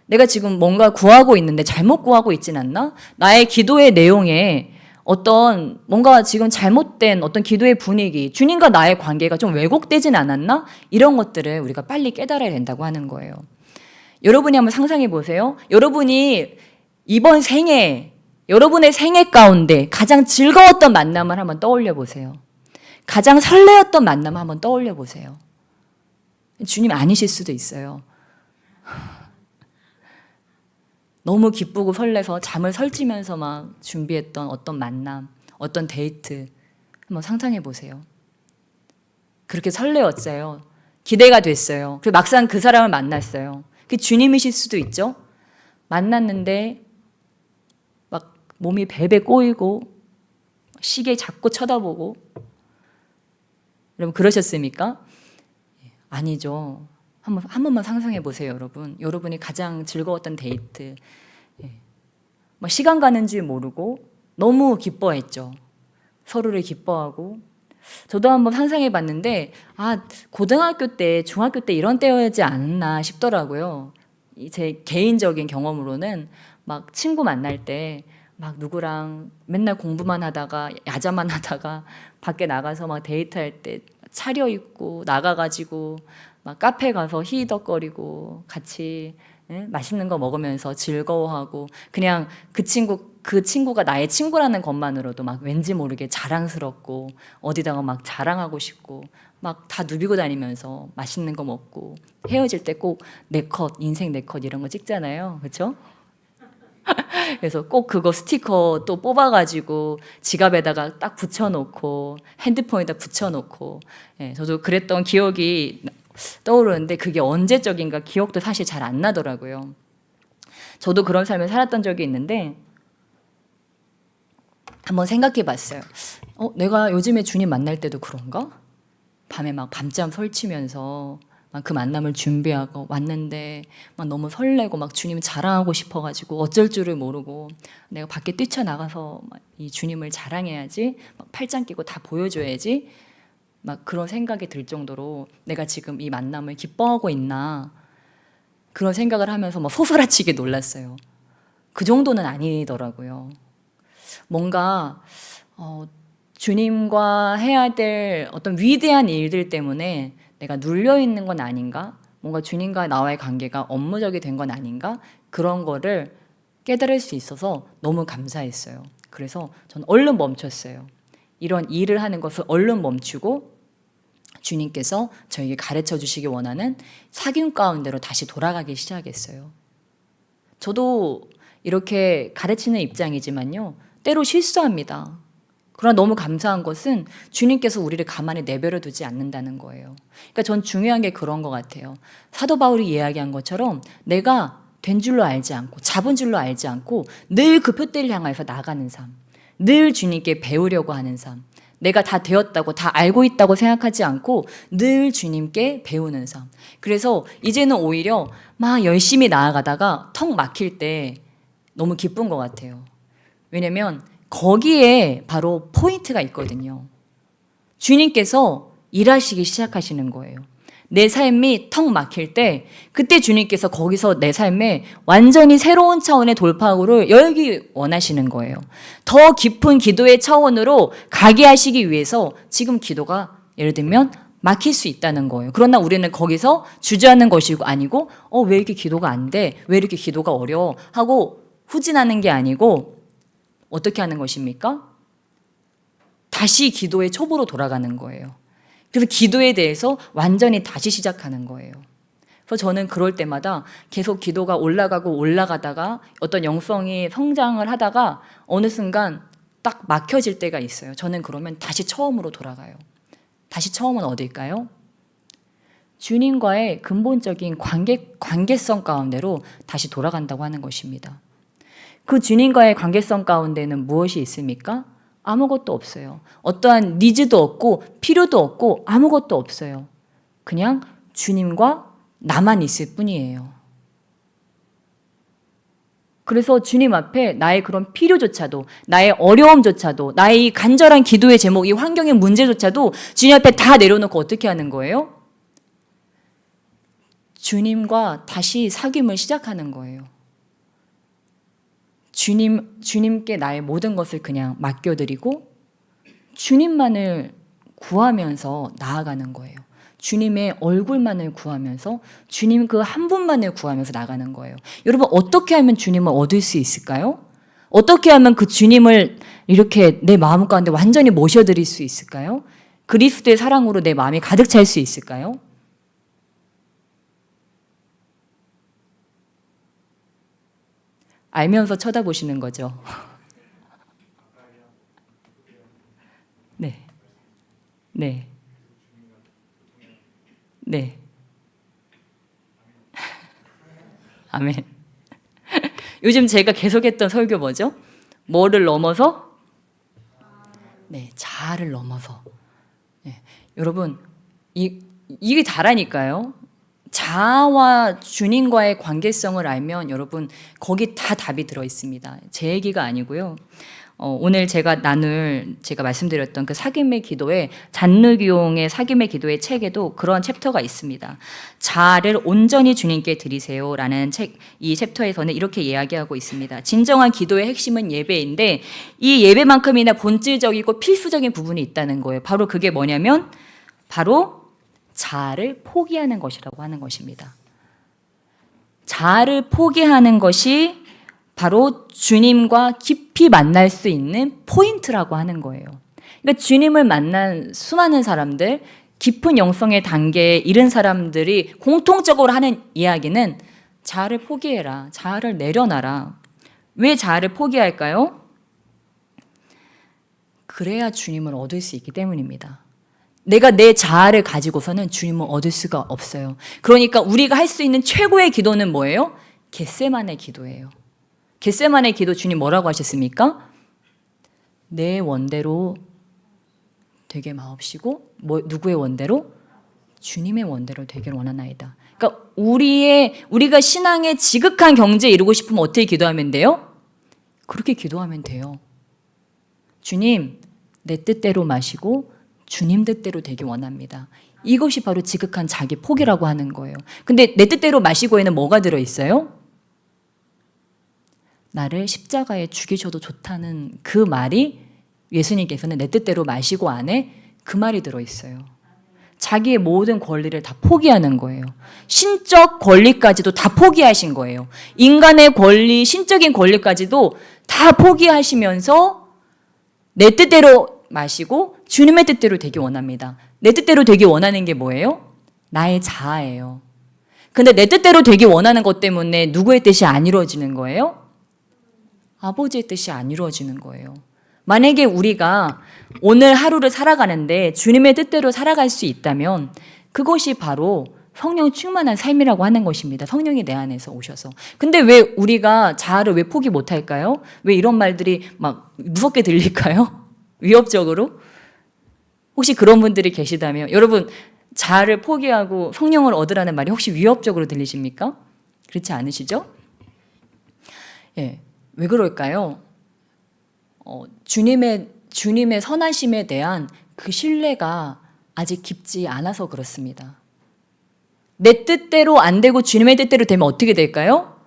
S1: 내가 지금 뭔가 구하고 있는데 잘못 구하고 있지는 않나? 나의 기도의 내용에 뭔가 지금 잘못된 어떤 기도의 분위기, 주님과 나의 관계가 좀 왜곡되진 않았나? 이런 것들을 우리가 빨리 깨달아야 된다고 하는 거예요. 여러분이 한번 상상해 보세요. 여러분이 이번 생애, 여러분의 생애 가운데 가장 즐거웠던 만남을 한번 떠올려 보세요. 가장 설레었던 만남을 한번 떠올려 보세요. 주님 아니실 수도 있어요. 너무 기쁘고 설레서 잠을 설치면서 막 준비했던 어떤 만남, 어떤 데이트 한번 상상해 보세요. 그렇게 설레었어요. 기대가 됐어요. 그리고 막상 그 사람을 만났어요. 그게 주님이실 수도 있죠. 만났는데 막 몸이 베베 꼬이고 시계 자꾸 쳐다보고 여러분 그러셨습니까? 아니죠. 한 번만 상상해 보세요, 여러분. 여러분이 가장 즐거웠던 데이트. 막 시간 가는 줄 모르고 너무 기뻐했죠. 서로를 기뻐하고. 저도 한번 상상해 봤는데, 고등학교 때, 중학교 때 이런 때였지 않나 싶더라고요. 제 개인적인 경험으로는 막 친구 만날 때 막 누구랑 맨날 공부만 하다가 야자만 하다가 밖에 나가서 막 데이트할 때 차려입고 나가가지고 막 카페 가서 히덕거리고 같이 맛있는 거 먹으면서 즐거워하고 그냥 그 친구가 나의 친구라는 것만으로도 막 왠지 모르게 자랑스럽고 어디다가 막 자랑하고 싶고 막 다 누비고 다니면서 맛있는 거 먹고 헤어질 때 꼭 내 컷, 인생 내 컷 이런 거 찍잖아요. 그렇죠? 그래서 꼭 그거 스티커 또 뽑아가지고 지갑에다가 딱 붙여놓고 핸드폰에다 붙여놓고 저도 그랬던 기억이 떠오르는데 그게 언제적인가 기억도 사실 잘 안 나더라고요. 저도 그런 삶을 살았던 적이 있는데 한번 생각해 봤어요. 내가 요즘에 주님 만날 때도 그런가? 밤에 막 밤잠 설치면서 막 그 만남을 준비하고 왔는데 막 너무 설레고 막 주님 자랑하고 싶어가지고 어쩔 줄을 모르고 내가 밖에 뛰쳐나가서 막 이 주님을 자랑해야지, 막 팔짱 끼고 다 보여줘야지, 막 그런 생각이 들 정도로 내가 지금 이 만남을 기뻐하고 있나, 그런 생각을 하면서 막 소스라치게 놀랐어요. 그 정도는 아니더라고요. 뭔가 주님과 해야 될 어떤 위대한 일들 때문에 내가 눌려 있는 건 아닌가? 뭔가 주님과 나와의 관계가 업무적이 된 건 아닌가? 그런 거를 깨달을 수 있어서 너무 감사했어요. 그래서 전 얼른 멈췄어요. 이런 일을 하는 것을 얼른 멈추고 주님께서 저에게 가르쳐 주시기 원하는 사귐 가운데로 다시 돌아가기 시작했어요. 저도 이렇게 가르치는 입장이지만요, 때로 실수합니다. 그러나 너무 감사한 것은 주님께서 우리를 가만히 내버려 두지 않는다는 거예요. 그러니까 전 중요한 게 그런 것 같아요. 사도 바울이 이야기한 것처럼 내가 된 줄로 알지 않고 잡은 줄로 알지 않고 늘 그 표대를 향해서 나가는 삶, 늘 주님께 배우려고 하는 삶, 내가 다 되었다고 다 알고 있다고 생각하지 않고 늘 주님께 배우는 삶. 그래서 이제는 오히려 막 열심히 나아가다가 턱 막힐 때 너무 기쁜 것 같아요. 왜냐면 거기에 바로 포인트가 있거든요. 주님께서 일하시기 시작하시는 거예요. 내 삶이 턱 막힐 때 그때 주님께서 거기서 내 삶에 완전히 새로운 차원의 돌파구를 열기 원하시는 거예요. 더 깊은 기도의 차원으로 가게 하시기 위해서 지금 기도가 예를 들면 막힐 수 있다는 거예요. 그러나 우리는 거기서 주저하는 것이 아니고 왜 이렇게 기도가 안 돼? 왜 이렇게 기도가 어려워? 하고 후진하는 게 아니고 어떻게 하는 것입니까? 다시 기도의 초보로 돌아가는 거예요. 그래서 기도에 대해서 완전히 다시 시작하는 거예요. 그래서 저는 그럴 때마다 계속 기도가 올라가고 올라가다가 어떤 영성이 성장을 하다가 어느 순간 딱 막혀질 때가 있어요. 저는 그러면 다시 처음으로 돌아가요. 다시 처음은 어딜까요? 주님과의 근본적인 관계성 가운데로 다시 돌아간다고 하는 것입니다. 그 주님과의 관계성 가운데는 무엇이 있습니까? 아무것도 없어요. 어떠한 니즈도 없고 필요도 없고 아무것도 없어요. 그냥 주님과 나만 있을 뿐이에요. 그래서 주님 앞에 나의 그런 필요조차도, 나의 어려움조차도, 나의 이 간절한 기도의 제목, 이 환경의 문제조차도 주님 앞에 다 내려놓고 어떻게 하는 거예요? 주님과 다시 사귐을 시작하는 거예요. 주님께 나의 모든 것을 그냥 맡겨드리고 주님만을 구하면서 나아가는 거예요. 주님의 얼굴만을 구하면서 주님 그 한 분만을 구하면서 나가는 거예요. 여러분, 어떻게 하면 주님을 얻을 수 있을까요? 어떻게 하면 그 주님을 이렇게 내 마음 가운데 완전히 모셔드릴 수 있을까요? 그리스도의 사랑으로 내 마음이 가득 찰 수 있을까요? 알면서 쳐다보시는 거죠. 네. 네. 네. 아멘. 요즘 제가 계속했던 설교 뭐죠? 뭐를 넘어서? 네, 자아를 넘어서. 네. 여러분, 이게 다라니까요. 자아와 주님과의 관계성을 알면 여러분 거기 다 답이 들어 있습니다. 제 얘기가 아니고요. 오늘 제가 말씀드렸던 그 사귐의 기도에 잔느기용의 사귐의 기도의 책에도 그런 챕터가 있습니다. 자아를 온전히 주님께 드리세요라는 이 챕터에서는 이렇게 이야기하고 있습니다. 진정한 기도의 핵심은 예배인데 이 예배만큼이나 본질적이고 필수적인 부분이 있다는 거예요. 바로 그게 뭐냐면 바로 자아를 포기하는 것이라고 하는 것입니다. 자아를 포기하는 것이 바로 주님과 깊이 만날 수 있는 포인트라고 하는 거예요. 그러니까 주님을 만난 수많은 사람들, 깊은 영성의 단계에 이른 사람들이 공통적으로 하는 이야기는 자아를 포기해라, 자아를 내려놔라. 왜 자아를 포기할까요? 그래야 주님을 얻을 수 있기 때문입니다. 내가 내 자아를 가지고서는 주님을 얻을 수가 없어요. 그러니까 우리가 할 수 있는 최고의 기도는 뭐예요? 겟세마네 기도예요. 겟세마네 기도 주님 뭐라고 하셨습니까? 내 원대로 되게 마옵시고 누구의 원대로? 주님의 원대로 되기를 원하나이다. 그러니까 우리가 신앙의 지극한 경지에 이루고 싶으면 어떻게 기도하면 돼요? 그렇게 기도하면 돼요. 주님, 내 뜻대로 마시고 주님 뜻대로 되기 원합니다. 이것이 바로 지극한 자기 포기라고 하는 거예요. 근데 내 뜻대로 마시고에는 뭐가 들어있어요? 나를 십자가에 죽이셔도 좋다는 그 말이 예수님께서는 내 뜻대로 마시고 안에 그 말이 들어있어요. 자기의 모든 권리를 다 포기하는 거예요. 신적 권리까지도 다 포기하신 거예요. 인간의 권리, 신적인 권리까지도 다 포기하시면서 내 뜻대로 마시고 주님의 뜻대로 되기 원합니다. 내 뜻대로 되기 원하는 게 뭐예요? 나의 자아예요. 근데 내 뜻대로 되기 원하는 것 때문에 누구의 뜻이 안 이루어지는 거예요? 아버지의 뜻이 안 이루어지는 거예요. 만약에 우리가 오늘 하루를 살아가는데 주님의 뜻대로 살아갈 수 있다면 그것이 바로 성령 충만한 삶이라고 하는 것입니다. 성령이 내 안에서 오셔서. 근데 왜 우리가 자아를 왜 포기 못할까요? 왜 이런 말들이 막 무섭게 들릴까요? 위협적으로? 혹시 그런 분들이 계시다면 여러분 자아를 포기하고 성령을 얻으라는 말이 혹시 위협적으로 들리십니까? 그렇지 않으시죠? 예, 왜 그럴까요? 주님의 선하심에 대한 그 신뢰가 아직 깊지 않아서 그렇습니다. 내 뜻대로 안 되고 주님의 뜻대로 되면 어떻게 될까요?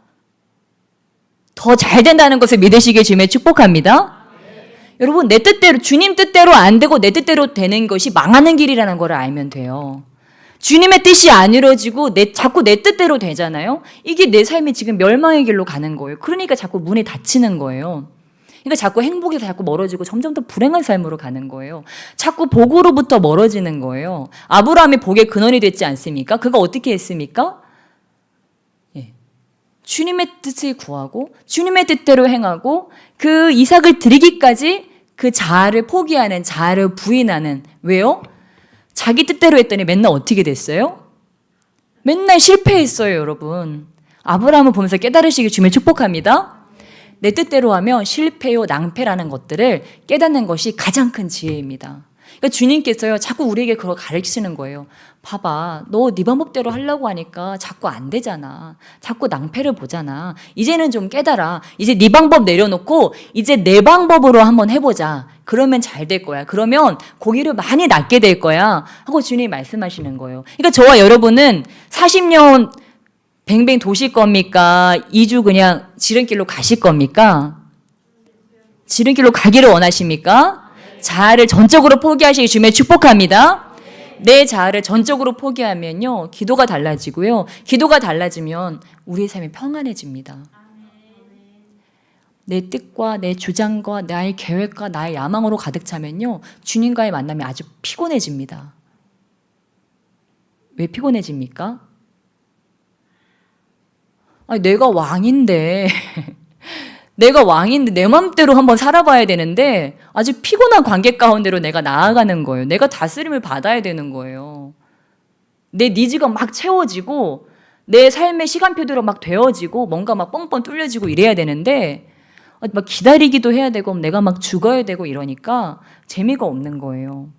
S1: 더 잘 된다는 것을 믿으시길 주님의 축복합니다. 여러분 내 뜻대로 주님 뜻대로 안 되고 내 뜻대로 되는 것이 망하는 길이라는 걸 알면 돼요. 주님의 뜻이 안 이루어지고 자꾸 내 뜻대로 되잖아요. 이게 내 삶이 지금 멸망의 길로 가는 거예요. 그러니까 자꾸 문이 닫히는 거예요. 그러니까 자꾸 행복에서 자꾸 멀어지고 점점 더 불행한 삶으로 가는 거예요. 자꾸 복으로부터 멀어지는 거예요. 아브라함이 복의 근원이 됐지 않습니까? 그가 어떻게 했습니까? 예. 주님의 뜻을 구하고 주님의 뜻대로 행하고 그 이삭을 드리기까지 그 자아를 포기하는 자아를 부인하는 왜요? 자기 뜻대로 했더니 맨날 어떻게 됐어요? 맨날 실패했어요, 여러분. 아브라함을 보면서 깨달으시길 주면 축복합니다. 내 뜻대로 하면 실패요, 낭패라는 것들을 깨닫는 것이 가장 큰 지혜입니다. 그러니까 주님께서요, 자꾸 우리에게 그걸 가르치시는 거예요. 봐봐, 너 네 방법대로 하려고 하니까 자꾸 안 되잖아. 자꾸 낭패를 보잖아. 이제는 좀 깨달아. 이제 네 방법 내려놓고 이제 내 방법으로 한번 해보자. 그러면 잘 될 거야. 그러면 고기를 많이 낳게 될 거야. 하고 주님이 말씀하시는 거예요. 그러니까 저와 여러분은 40년 뱅뱅 도실 겁니까? 2주 그냥 지름길로 가실 겁니까? 지름길로 가기를 원하십니까? 자아를 전적으로 포기하시기 주님의 축복합니다. 내 자아를 전적으로 포기하면요, 기도가 달라지고요. 기도가 달라지면 우리의 삶이 평안해집니다. 내 뜻과 내 주장과 나의 계획과 나의 야망으로 가득 차면요, 주님과의 만남이 아주 피곤해집니다. 왜 피곤해집니까? 아니, 내가 왕인데 내 맘대로 한번 살아봐야 되는데 아주 피곤한 관계 가운데로 내가 나아가는 거예요. 내가 다스림을 받아야 되는 거예요. 내 니즈가 막 채워지고 내 삶의 시간표대로 막 되어지고 뭔가 막 뻥뻥 뚫려지고 이래야 되는데 막 기다리기도 해야 되고 내가 막 죽어야 되고 이러니까 재미가 없는 거예요.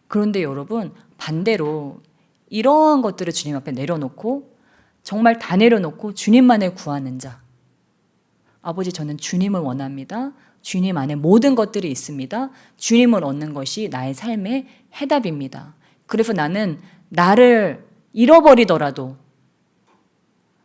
S1: 그런데 여러분 반대로 이러한 것들을 주님 앞에 내려놓고 정말 다 내려놓고 주님만을 구하는 자. 아버지, 저는 주님을 원합니다. 주님 안에 모든 것들이 있습니다. 주님을 얻는 것이 나의 삶의 해답입니다. 그래서 나는 나를 잃어버리더라도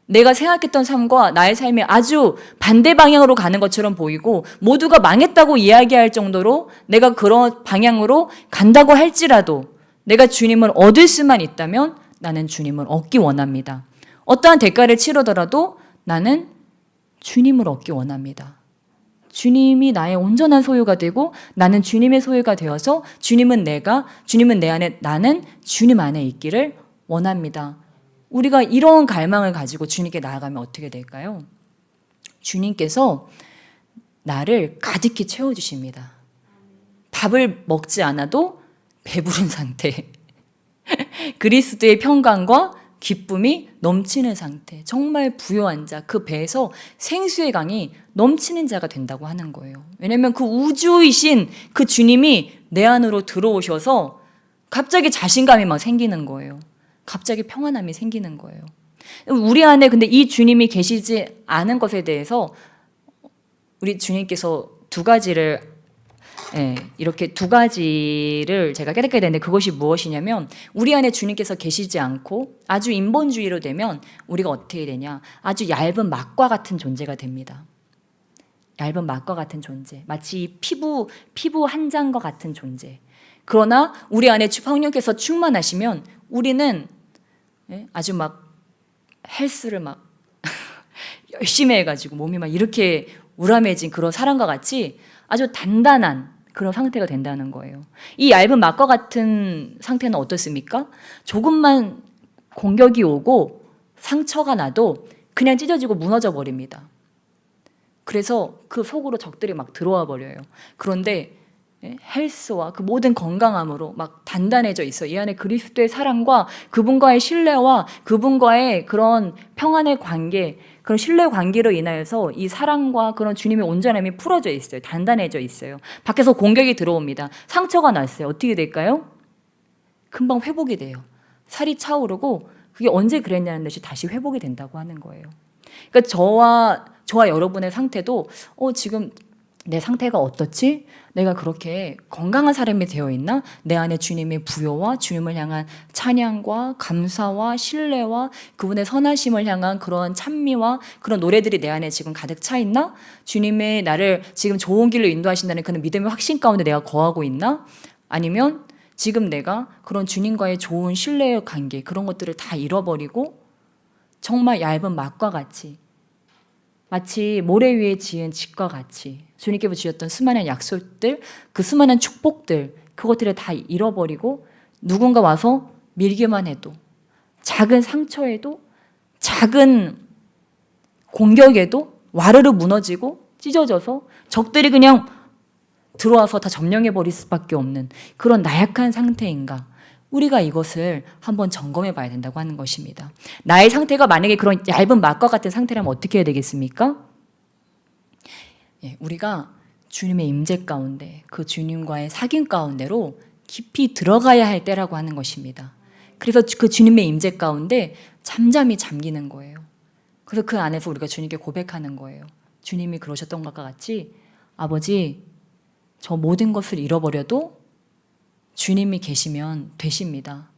S1: 내가 생각했던 삶과 나의 삶이 아주 반대 방향으로 가는 것처럼 보이고 모두가 망했다고 이야기할 정도로 내가 그런 방향으로 간다고 할지라도 내가 주님을 얻을 수만 있다면 나는 주님을 얻기 원합니다. 어떠한 대가를 치르더라도 나는 주님을 얻기 원합니다. 주님이 나의 온전한 소유가 되고 나는 주님의 소유가 되어서 주님은 내 안에, 나는 주님 안에 있기를 원합니다. 우리가 이런 갈망을 가지고 주님께 나아가면 어떻게 될까요? 주님께서 나를 가득히 채워주십니다. 밥을 먹지 않아도 배부른 상태. 그리스도의 평강과 기쁨이 넘치는 상태, 정말 부요한 자, 그 배에서 생수의 강이 넘치는 자가 된다고 하는 거예요. 왜냐하면 그 우주이신 그 주님이 내 안으로 들어오셔서 갑자기 자신감이 막 생기는 거예요. 갑자기 평안함이 생기는 거예요. 우리 안에 근데 이 주님이 계시지 않은 것에 대해서 우리 주님께서 이렇게 두 가지를 제가 깨닫게 되는데, 그것이 무엇이냐면, 우리 안에 주님께서 계시지 않고 아주 인본주의로 되면 우리가 어떻게 되냐, 아주 얇은 막과 같은 존재가 됩니다. 얇은 막과 같은 존재, 마치 피부 한 장과 같은 존재. 그러나 우리 안에 성령께서 충만하시면 우리는 아주 막 헬스를 막 열심히 해가지고 몸이 막 이렇게 우람해진 그런 사람과 같이 아주 단단한 그런 상태가 된다는 거예요. 이 얇은 막과 같은 상태는 어떻습니까? 조금만 공격이 오고 상처가 나도 그냥 찢어지고 무너져 버립니다. 그래서 그 속으로 적들이 막 들어와 버려요. 그런데 헬스와 그 모든 건강함으로 막 단단해져 있어요. 이 안에 그리스도의 사랑과 그분과의 신뢰와 그분과의 그런 평안의 관계, 그런 신뢰 관계로 인하여서 이 사랑과 그런 주님의 온전함이 풀어져 있어요. 단단해져 있어요. 밖에서 공격이 들어옵니다. 상처가 났어요. 어떻게 될까요? 금방 회복이 돼요. 살이 차오르고 그게 언제 그랬냐는 듯이 다시 회복이 된다고 하는 거예요. 그러니까 저와 여러분의 상태도 지금 내 상태가 어떻지? 내가 그렇게 건강한 사람이 되어 있나? 내 안에 주님의 부요와 주님을 향한 찬양과 감사와 신뢰와 그분의 선하심을 향한 그런 찬미와 그런 노래들이 내 안에 지금 가득 차 있나? 주님의 나를 지금 좋은 길로 인도하신다는 그런 믿음의 확신 가운데 내가 거하고 있나? 아니면 지금 내가 그런 주님과의 좋은 신뢰의 관계, 그런 것들을 다 잃어버리고 정말 얇은 막과 같이, 마치 모래 위에 지은 집과 같이 주님께서 주셨던 수많은 약속들, 그 수많은 축복들, 그것들을 다 잃어버리고 누군가 와서 밀기만 해도, 작은 상처에도, 작은 공격에도 와르르 무너지고 찢어져서 적들이 그냥 들어와서 다 점령해버릴 수밖에 없는 그런 나약한 상태인가? 우리가 이것을 한번 점검해 봐야 된다고 하는 것입니다. 나의 상태가 만약에 그런 얇은 막과 같은 상태라면 어떻게 해야 되겠습니까? 우리가 주님의 임재 가운데, 그 주님과의 사귐 가운데로 깊이 들어가야 할 때라고 하는 것입니다. 그래서 그 주님의 임재 가운데 잠잠히 잠기는 거예요. 그래서 그 안에서 우리가 주님께 고백하는 거예요. 주님이 그러셨던 것과 같이, 아버지, 저 모든 것을 잃어버려도 주님이 계시면 되십니다.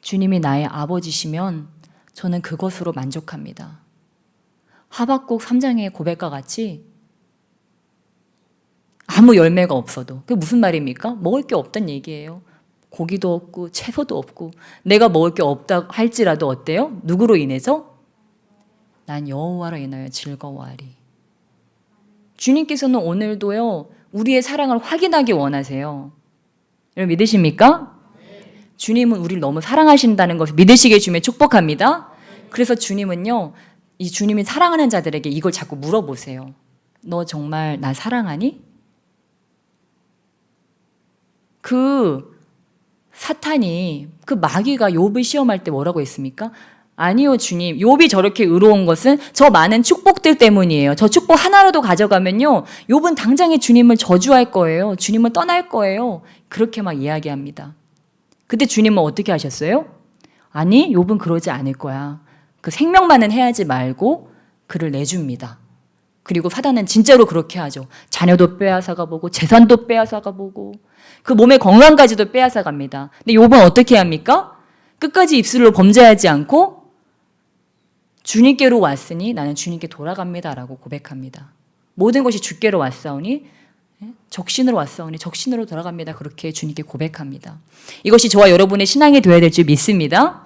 S1: 주님이 나의 아버지시면 저는 그것으로 만족합니다. 하박국 3장의 고백과 같이 아무 열매가 없어도, 그게 무슨 말입니까? 먹을 게 없단 얘기예요. 고기도 없고 채소도 없고 내가 먹을 게 없다 할지라도 어때요? 누구로 인해서? 난 여호와로 인하여 즐거워하리. 주님께서는 오늘도요, 우리의 사랑을 확인하기 원하세요. 여러분 믿으십니까? 주님은 우리를 너무 사랑하신다는 것을 믿으시게 주면 축복합니다. 그래서 주님은요, 이 주님이 사랑하는 자들에게 이걸 자꾸 물어보세요. 너 정말 나 사랑하니? 그 사탄이, 그 마귀가 욥을 시험할 때 뭐라고 했습니까? 아니요 주님, 욥이 저렇게 의로운 것은 저 많은 축복들 때문이에요. 저 축복 하나라도 가져가면요, 욥은 당장에 주님을 저주할 거예요. 주님을 떠날 거예요. 그렇게 막 이야기합니다. 그때 주님은 어떻게 하셨어요? 아니, 욥은 그러지 않을 거야. 그 생명만은 해하지 말고 그를 내줍니다. 그리고 사단은 진짜로 그렇게 하죠. 자녀도 빼앗아가 보고 재산도 빼앗아가 보고 그 몸의 건강까지도 빼앗아 갑니다. 근데 욥은 어떻게 합니까? 끝까지 입술로 범죄하지 않고 주님께로 왔으니 나는 주님께 돌아갑니다라고 고백합니다. 모든 것이 주께로 왔사오니 적신으로 왔사오니 적신으로 돌아갑니다. 그렇게 주님께 고백합니다. 이것이 저와 여러분의 신앙이 되어야 될 줄 믿습니다.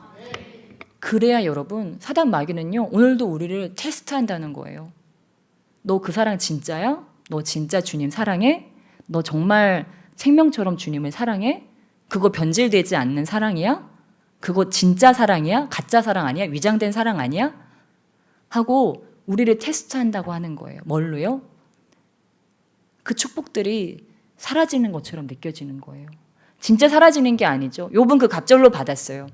S1: 그래야 여러분, 사단 마귀는요, 오늘도 우리를 테스트한다는 거예요. 너 그 사랑 진짜야? 너 진짜 주님 사랑해? 너 정말 생명처럼 주님을 사랑해? 그거 변질되지 않는 사랑이야? 그거 진짜 사랑이야? 가짜 사랑 아니야? 위장된 사랑 아니야? 하고 우리를 테스트한다고 하는 거예요. 뭘로요? 그 축복들이 사라지는 것처럼 느껴지는 거예요. 진짜 사라지는 게 아니죠. 욥은 그 갑절로 받았어요.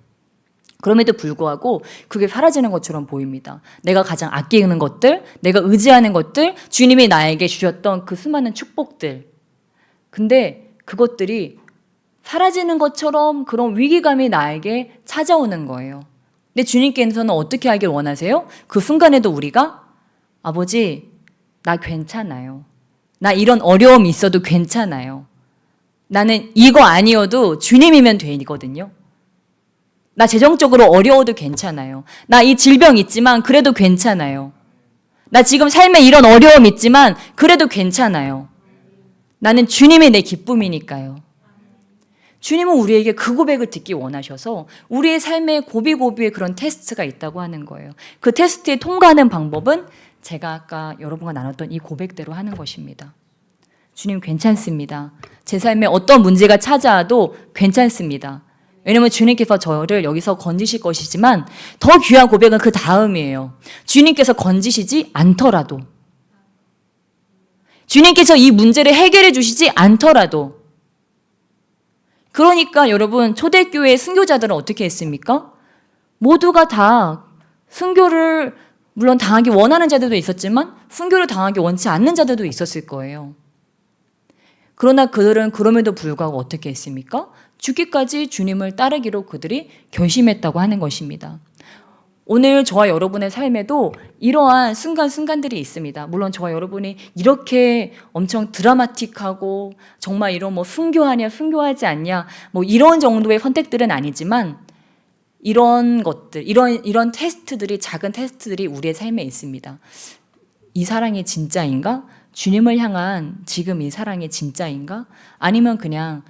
S1: 그럼에도 불구하고 그게 사라지는 것처럼 보입니다. 내가 가장 아끼는 것들, 내가 의지하는 것들, 주님이 나에게 주셨던 그 수많은 축복들. 근데 그것들이 사라지는 것처럼 그런 위기감이 나에게 찾아오는 거예요. 근데 주님께서는 어떻게 하길 원하세요? 그 순간에도 우리가 아버지, 나 괜찮아요. 나 이런 어려움이 있어도 괜찮아요. 나는 이거 아니어도 주님이면 되거든요. 나 재정적으로 어려워도 괜찮아요. 나 이 질병 있지만 그래도 괜찮아요. 나 지금 삶에 이런 어려움 있지만 그래도 괜찮아요. 나는 주님이 내 기쁨이니까요. 주님은 우리에게 그 고백을 듣기 원하셔서 우리의 삶에 고비고비의 그런 테스트가 있다고 하는 거예요. 그 테스트에 통과하는 방법은 제가 아까 여러분과 나눴던 이 고백대로 하는 것입니다. 주님 괜찮습니다. 제 삶에 어떤 문제가 찾아와도 괜찮습니다. 왜냐하면 주님께서 저를 여기서 건지실 것이지만 더 귀한 고백은 그 다음이에요. 주님께서 건지시지 않더라도, 주님께서 이 문제를 해결해 주시지 않더라도, 그러니까 여러분 초대교회 순교자들은 어떻게 했습니까? 모두가 다 순교를 물론 당하기 원하는 자들도 있었지만 순교를 당하기 원치 않는 자들도 있었을 거예요. 그러나 그들은 그럼에도 불구하고 어떻게 했습니까? 죽기까지 주님을 따르기로 그들이 결심했다고 하는 것입니다. 오늘 저와 여러분의 삶에도 이러한 순간순간들이 있습니다. 물론 저와 여러분이 이렇게 엄청 드라마틱하고 정말 이런 뭐 순교하냐 순교하지 않냐 뭐 이런 정도의 선택들은 아니지만 이런 것들, 이런 테스트들이, 작은 테스트들이 우리의 삶에 있습니다. 이 사랑이 진짜인가? 주님을 향한 지금 이 사랑이 진짜인가? 아니면 그냥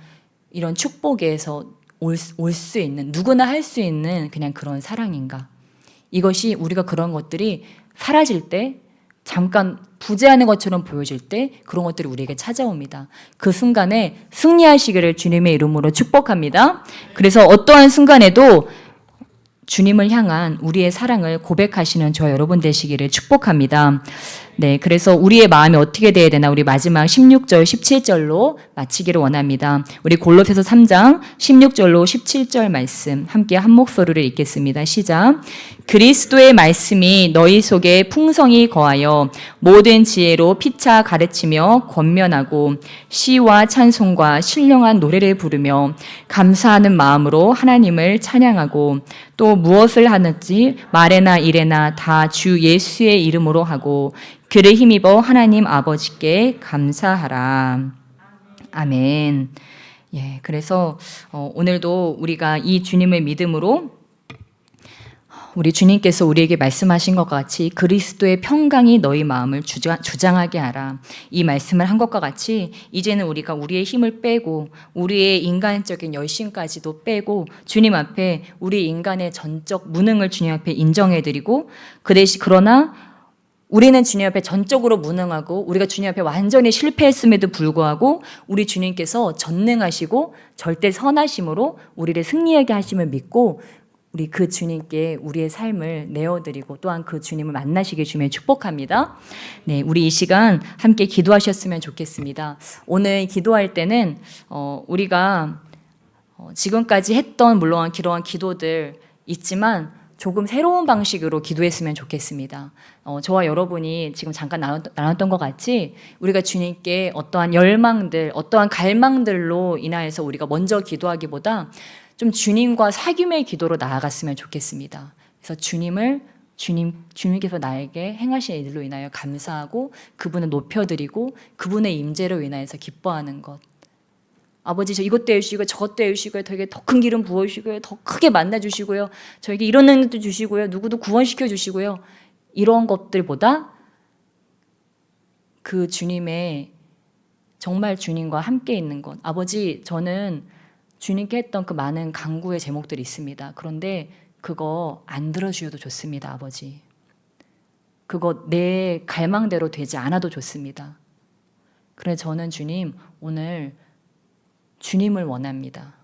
S1: 이런 축복에서 올 수 있는, 누구나 할 수 있는 그냥 그런 사랑인가? 이것이 우리가 그런 것들이 사라질 때, 잠깐 부재하는 것처럼 보여질 때 그런 것들이 우리에게 찾아옵니다. 그 순간에 승리하시기를 주님의 이름으로 축복합니다. 그래서 어떠한 순간에도 주님을 향한 우리의 사랑을 고백하시는 저와 여러분 되시기를 축복합니다. 네, 그래서 우리의 마음이 어떻게 돼야 되나 우리 마지막 16절, 17절로 마치기를 원합니다. 우리 골로새서 3장 16절로 17절 말씀 함께 한 목소리로 읽겠습니다. 시작. 그리스도의 말씀이 너희 속에 풍성히 거하여 모든 지혜로 피차 가르치며 권면하고 시와 찬송과 신령한 노래를 부르며 감사하는 마음으로 하나님을 찬양하고 또 무엇을 하는지 말에나 일에나 다 주 예수의 이름으로 하고 그를 힘입어 하나님 아버지께 감사하라. 아멘. 예, 그래서 오늘도 우리가 이 주님의 믿음으로 우리 주님께서 우리에게 말씀하신 것과 같이 그리스도의 평강이 너희 마음을 주장하게 하라. 이 말씀을 한 것과 같이 이제는 우리가 우리의 힘을 빼고 우리의 인간적인 열심까지도 빼고 주님 앞에 우리 인간의 전적 무능을 주님 앞에 인정해드리고 그러나 우리는 주님 앞에 전적으로 무능하고 우리가 주님 앞에 완전히 실패했음에도 불구하고 우리 주님께서 전능하시고 절대 선하심으로 우리를 승리하게 하심을 믿고 우리 그 주님께 우리의 삶을 내어드리고 또한 그 주님을 만나시게 주면 축복합니다. 네, 우리 이 시간 함께 기도하셨으면 좋겠습니다. 오늘 기도할 때는 우리가 지금까지 했던 물론 그러한 기도들 있지만 조금 새로운 방식으로 기도했으면 좋겠습니다. 저와 여러분이 지금 잠깐 나눴던 것 같이 우리가 주님께 어떠한 열망들, 어떠한 갈망들로 인하여서 우리가 먼저 기도하기보다 좀 주님과 사귐의 기도로 나아갔으면 좋겠습니다. 그래서 주님께서 나에게 행하신 일로 인하여 감사하고 그분을 높여드리고 그분의 임재로 인하여서 기뻐하는 것. 아버지 저 이것도 해주시고 저것도 해주시고요. 저에게 더 큰 기름 부어주시고요. 더 크게 만나주시고요. 저에게 이런 능력도 주시고요. 누구도 구원시켜 주시고요. 이런 것들보다 그 주님의 정말 주님과 함께 있는 것. 아버지 저는 주님께 했던 그 많은 간구의 제목들이 있습니다. 그런데 그거 안 들어주셔도 좋습니다. 아버지. 그거 내 갈망대로 되지 않아도 좋습니다. 그래 저는 주님 오늘 주님을 원합니다.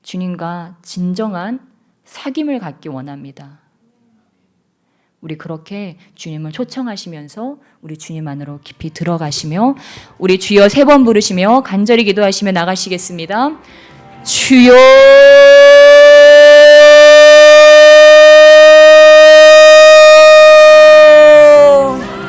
S1: 주님과 진정한 사귐을 갖기 원합니다. 우리 그렇게 주님을 초청하시면서 우리 주님 안으로 깊이 들어가시며 우리 주여 3번 부르시며 간절히 기도하시며 나가시겠습니다. 주여